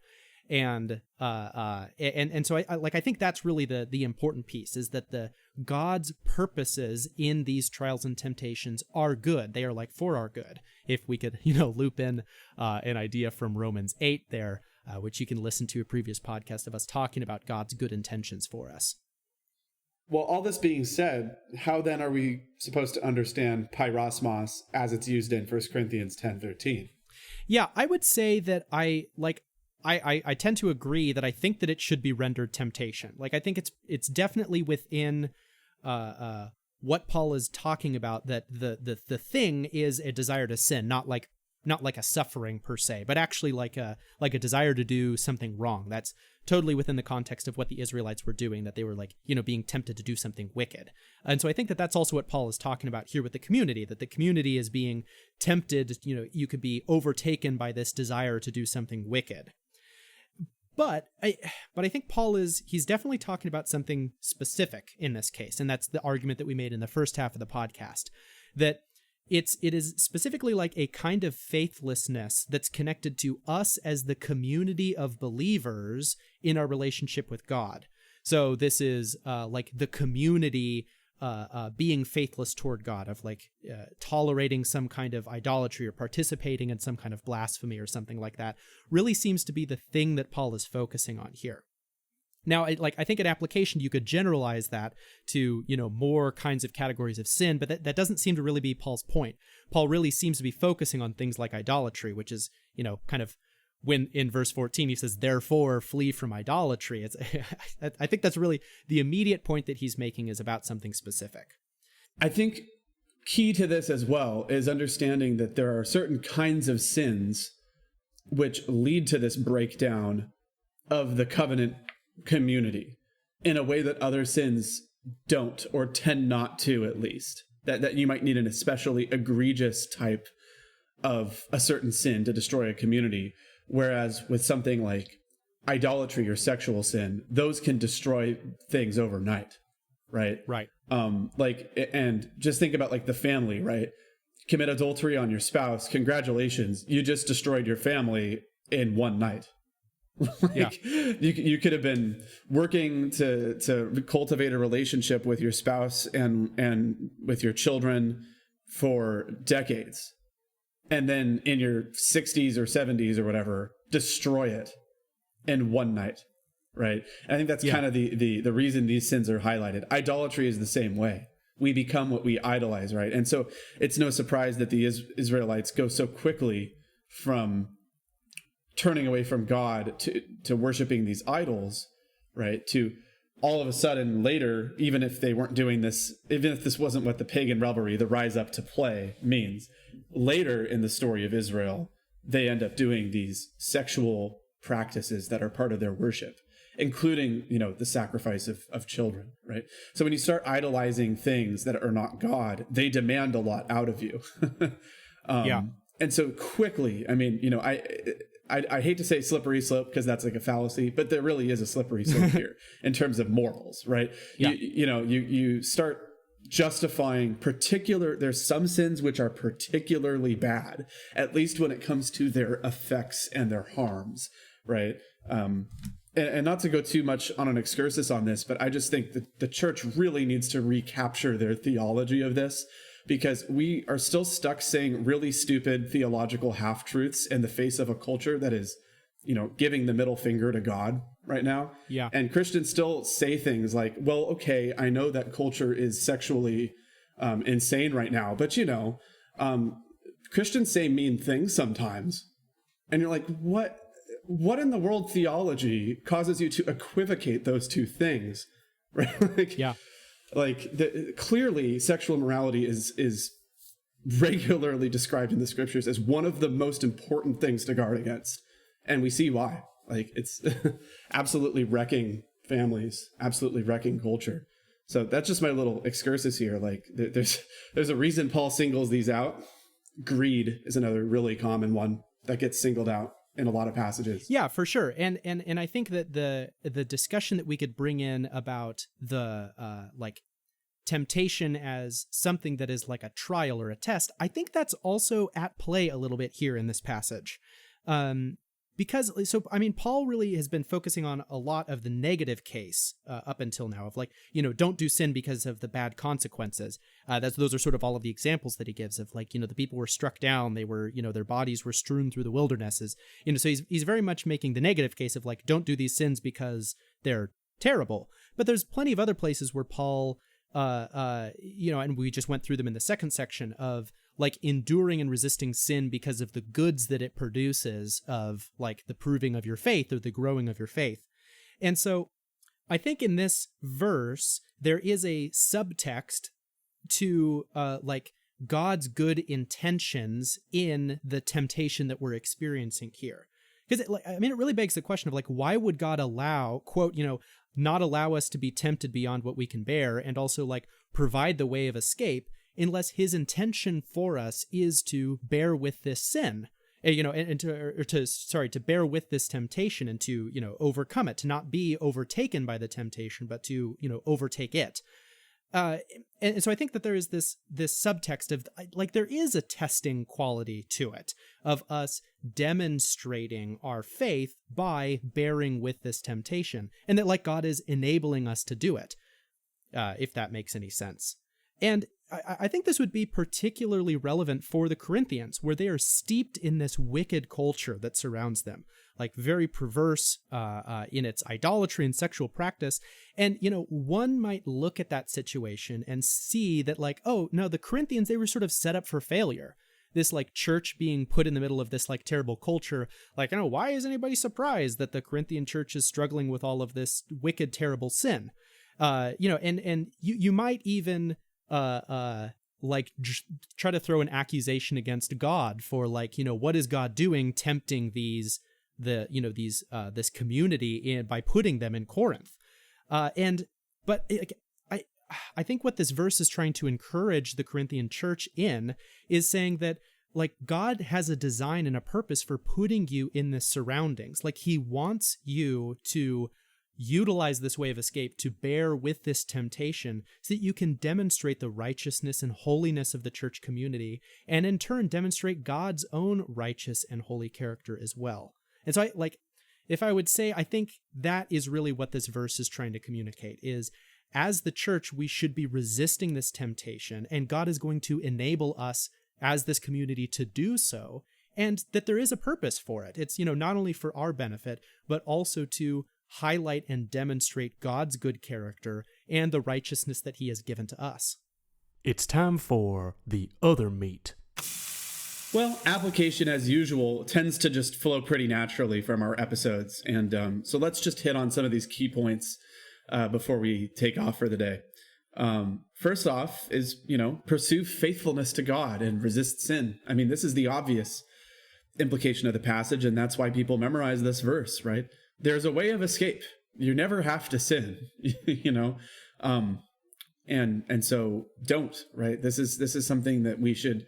And so I think that's really the important piece, is that the God's purposes in these trials and temptations are good. They are like for our good. If we could, you know, loop in an idea from Romans 8 there, which you can listen to a previous podcast of us talking about God's good intentions for us. Well, all this being said, how then are we supposed to understand pyrosmos as it's used in 1 Corinthians 10:13? Yeah, I would say that I tend to agree that I think that it should be rendered temptation. Like, I think it's definitely within what Paul is talking about, that the thing is a desire to sin, not like a suffering per se, but actually like a desire to do something wrong. That's totally within the context of what the Israelites were doing, that they were like, you know, being tempted to do something wicked. And so I think that that's also what Paul is talking about here with the community, that the community is being tempted, you know, you could be overtaken by this desire to do something wicked. But I think Paul he's definitely talking about something specific in this case, and that's the argument that we made in the first half of the podcast, that it is specifically like a kind of faithlessness that's connected to us as the community of believers in our relationship with God. So this is like the community being faithless toward God, of like tolerating some kind of idolatry or participating in some kind of blasphemy or something like that, really seems to be the thing that Paul is focusing on here. Now, I think in application, you could generalize that to, you know, more kinds of categories of sin, but that doesn't seem to really be Paul's point. Paul really seems to be focusing on things like idolatry, which is, you know, kind of when in verse 14 he says, therefore flee from idolatry. I think that's really the immediate point that he's making, is about something specific. I think key to this as well is understanding that there are certain kinds of sins which lead to this breakdown of the covenant community in a way that other sins don't, or tend not to, at least. That you might need an especially egregious type of a certain sin to destroy a community. Whereas with something like idolatry or sexual sin, those can destroy things overnight, right? Right. And just think about like the family, right? Commit adultery on your spouse. Congratulations. You just destroyed your family in one night. You could have been working to cultivate a relationship with your spouse and with your children for decades. And then in your 60s or 70s or whatever, destroy it in one night, right? And I think that's kind of the reason these sins are highlighted. Idolatry is the same way. We become what we idolize, right? And so it's no surprise that the Israelites go so quickly from turning away from God to worshiping these idols, right? To all of a sudden later, even if they weren't doing this, even if this wasn't what the pagan revelry, the rise up to play, means, later in the story of Israel, they end up doing these sexual practices that are part of their worship, including, you know, the sacrifice of children, right? So when you start idolizing things that are not God, they demand a lot out of you. And so quickly, I mean, you know, I hate to say slippery slope because that's like a fallacy, but there really is a slippery slope here in terms of morals, right? Yeah. You start justifying there's some sins which are particularly bad, at least when it comes to their effects and their harms, right? And not to go too much on an excursus on this, but I just think that the church really needs to recapture their theology of this, because we are still stuck saying really stupid theological half-truths in the face of a culture that is, you know, giving the middle finger to God right now. Yeah. And Christians still say things like, well, okay, I know that culture is sexually insane right now. But, Christians say mean things sometimes. And you're like, what in the world theology causes you to equivocate those two things? Right? Yeah. Clearly sexual immorality is regularly described in the scriptures as one of the most important things to guard against. And we see why. It's absolutely wrecking families, absolutely wrecking culture. So that's just my little excursus here. There's a reason Paul singles these out. Greed is another really common one that gets singled out in a lot of passages. Yeah, for sure. And I think that the discussion that we could bring in about the temptation as something that is like a trial or a test, I think that's also at play a little bit here in this passage. Paul really has been focusing on a lot of the negative case up until now of don't do sin because of the bad consequences. Those are sort of all of the examples that he gives of the people were struck down, they were, their bodies were strewn through the wildernesses. So he's very much making the negative case of don't do these sins because they're terrible. But there's plenty of other places where Paul, and we just went through them in the second section of enduring and resisting sin because of the goods that it produces of the proving of your faith or the growing of your faith. And so I think in this verse, there is a subtext to God's good intentions in the temptation that we're experiencing here. Because it really begs the question of why would God allow, quote, not allow us to be tempted beyond what we can bear, and also provide the way of escape, unless his intention for us is to bear with this sin, to bear with this temptation and to, overcome it, to not be overtaken by the temptation, but to, overtake it. And so I think that there is this subtext of there is a testing quality to it, of us demonstrating our faith by bearing with this temptation, and that God is enabling us to do it, if that makes any sense. And I think this would be particularly relevant for the Corinthians, where they are steeped in this wicked culture that surrounds them, very perverse in its idolatry and sexual practice. And, one might look at that situation and see that oh, no, the Corinthians, they were sort of set up for failure. This church being put in the middle of this terrible culture. Why is anybody surprised that the Corinthian church is struggling with all of this wicked, terrible sin? And you might even try to throw an accusation against God for what is God doing tempting this community by putting them in Corinth. But I think what this verse is trying to encourage the Corinthian church in is saying that God has a design and a purpose for putting you in this surroundings. He wants you to utilize this way of escape to bear with this temptation so that you can demonstrate the righteousness and holiness of the church community, and in turn demonstrate God's own righteous and holy character as well. And so if I would say, I think that is really what this verse is trying to communicate is, as the church, we should be resisting this temptation, and God is going to enable us as this community to do so, and that there is a purpose for it. It's, not only for our benefit, but also to highlight and demonstrate God's good character and the righteousness that he has given to us. It's time for the other meat. Well, application as usual tends to just flow pretty naturally from our episodes. And so let's just hit on some of these key points before we take off for the day. First off is, pursue faithfulness to God and resist sin. I mean, this is the obvious implication of the passage, and that's why people memorize this verse, right? There's a way of escape. You never have to sin, and so don't, right? This is something that we should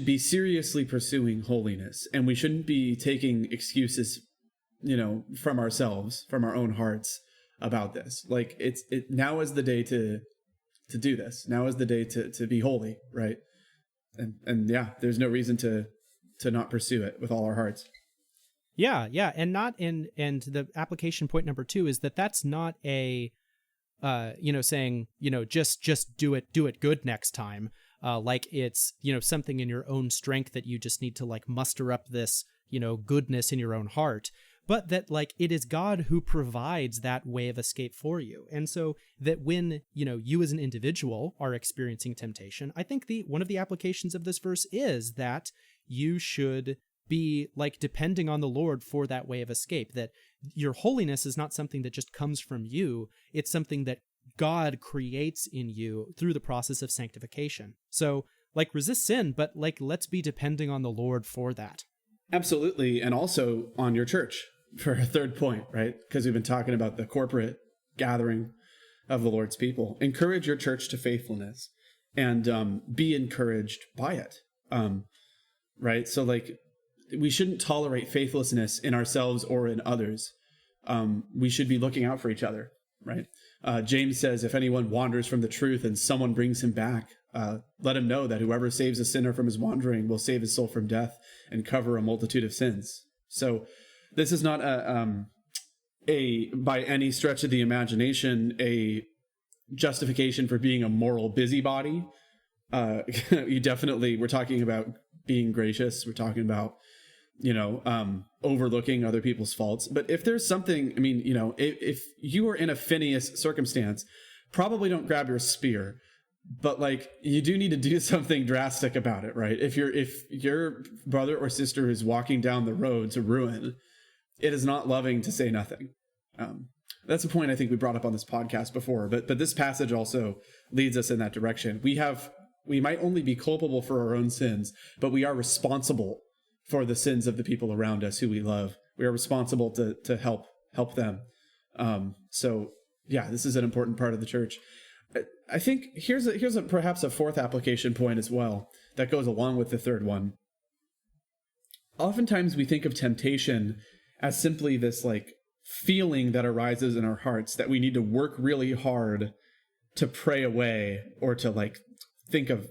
be seriously pursuing holiness, and we shouldn't be taking excuses, from ourselves, from our own hearts about this. Now is the day to do this. Now is the day to be holy, right? And yeah, there's no reason to not pursue it with all our hearts. Yeah, and the application point number 2 is that's not a, saying, just do it good next time. It's, something in your own strength that you just need to muster up this, goodness in your own heart. but that like it is God who provides that way of escape for you. And so that when, you as an individual are experiencing temptation, I think one of the applications of this verse is that you should be like depending on the Lord for that way of escape, that your holiness is not something that just comes from you. It's something that God creates in you through the process of sanctification. So like resist sin, but like let's be depending on the Lord for that. Absolutely. And also on your church for a third point, right? Because we've been talking about the corporate gathering of the Lord's people. Encourage your church to faithfulness and be encouraged by it. Right? So like we shouldn't tolerate faithlessness in ourselves or in others. We should be looking out for each other, right? James says, if anyone wanders from the truth and someone brings him back, let him know that whoever saves a sinner from his wandering will save his soul from death and cover a multitude of sins. So this is not by any stretch of the imagination, a justification for being a moral busybody. We're talking about being gracious. We're talking about, overlooking other people's faults. But if there's something, if you are in a Phineas circumstance, probably don't grab your spear, but like you do need to do something drastic about it, right? If your brother or sister is walking down the road to ruin, it is not loving to say nothing. That's a point I think we brought up on this podcast before, but this passage also leads us in that direction. We might only be culpable for our own sins, but we are responsible for the sins of the people around us who we love. We are responsible to help them. So yeah, this is an important part of the church. I think here's perhaps a fourth application point as well that goes along with the third one. Oftentimes we think of temptation as simply this like feeling that arises in our hearts that we need to work really hard to pray away or to like think of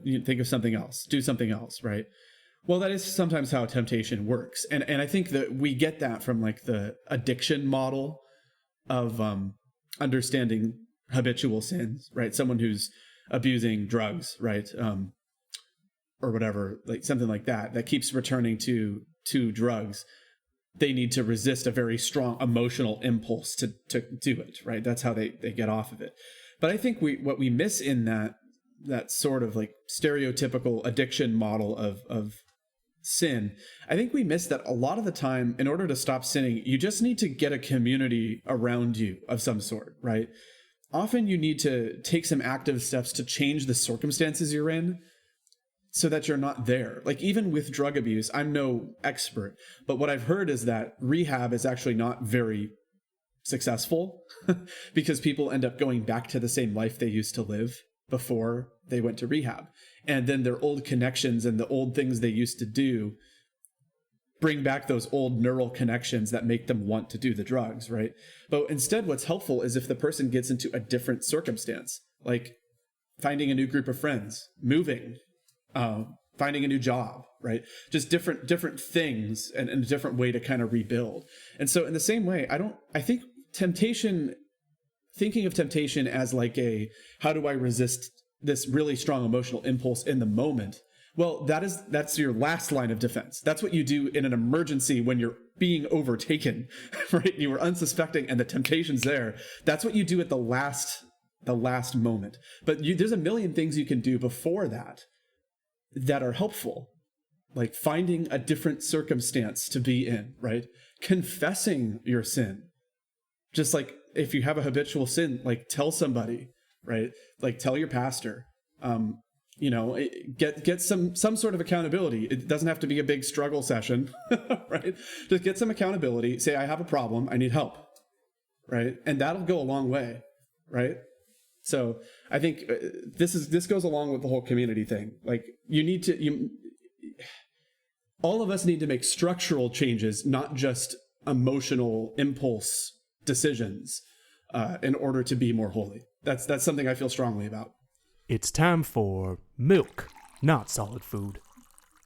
something else, do something else, right? Well, that is sometimes how temptation works. And I think that we get that from like the addiction model of understanding habitual sins, right? Someone who's abusing drugs, right? Or whatever, like something like that keeps returning to drugs. They need to resist a very strong emotional impulse to do it, right? That's how they get off of it. But I think what we miss in that sort of like stereotypical addiction model of sin, I think we miss that a lot of the time. In order to stop sinning, you just need to get a community around you of some sort, right? Often you need to take some active steps to change the circumstances you're in so that you're not there. Like even with drug abuse, I'm no expert, but what I've heard is that rehab is actually not very successful because people end up going back to the same life they used to live before they went to rehab. And then their old connections and the old things they used to do bring back those old neural connections that make them want to do the drugs, right? But instead, what's helpful is if the person gets into a different circumstance, like finding a new group of friends, moving, finding a new job, right? Just different things and a different way to kind of rebuild. And so in the same way, I think thinking of temptation as like how do I resist this really strong emotional impulse in the moment? Well, that's your last line of defense. That's what you do in an emergency when you're being overtaken, right? You were unsuspecting and the temptation's there. That's what you do at the last moment. But there's a million things you can do before that are helpful. Like finding a different circumstance to be in, right? Confessing your sin. Just like if you have a habitual sin, like tell somebody, right? Like tell your pastor, get some sort of accountability. It doesn't have to be a big struggle session, right? Just get some accountability. Say, I have a problem. I need help, right? And that'll go a long way, right? So I think this goes along with the whole community thing. Like all of us need to make structural changes, not just emotional impulse decisions, in order to be more holy. That's something I feel strongly about. It's time for milk, not solid food.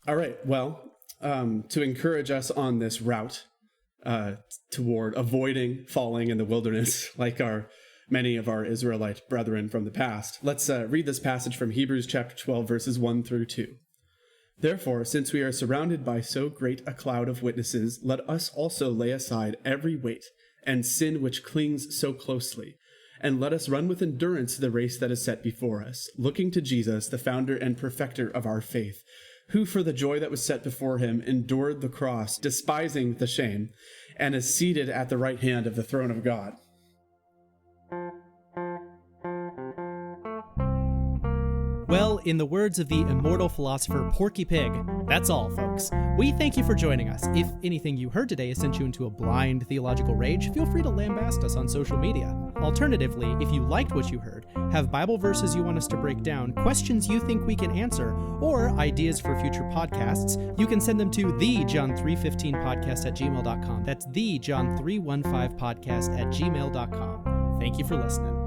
All right. Well, to encourage us on this route toward avoiding falling in the wilderness, like many of our Israelite brethren from the past, let's read this passage from Hebrews chapter 12, verses 1 through 2. Therefore, since we are surrounded by so great a cloud of witnesses, let us also lay aside every weight and sin which clings so closely, and let us run with endurance the race that is set before us, looking to Jesus, the founder and perfecter of our faith, who for the joy that was set before him endured the cross, despising the shame, and is seated at the right hand of the throne of God. Well, in the words of the immortal philosopher Porky Pig, that's all, folks. We thank you for joining us. If anything you heard today has sent you into a blind theological rage, feel free to lambast us on social media. Alternatively, if you liked what you heard, have Bible verses you want us to break down, questions you think we can answer, or ideas for future podcasts, you can send them to thejohn315podcast@gmail.com. That's thejohn315podcast@gmail.com. Thank you for listening.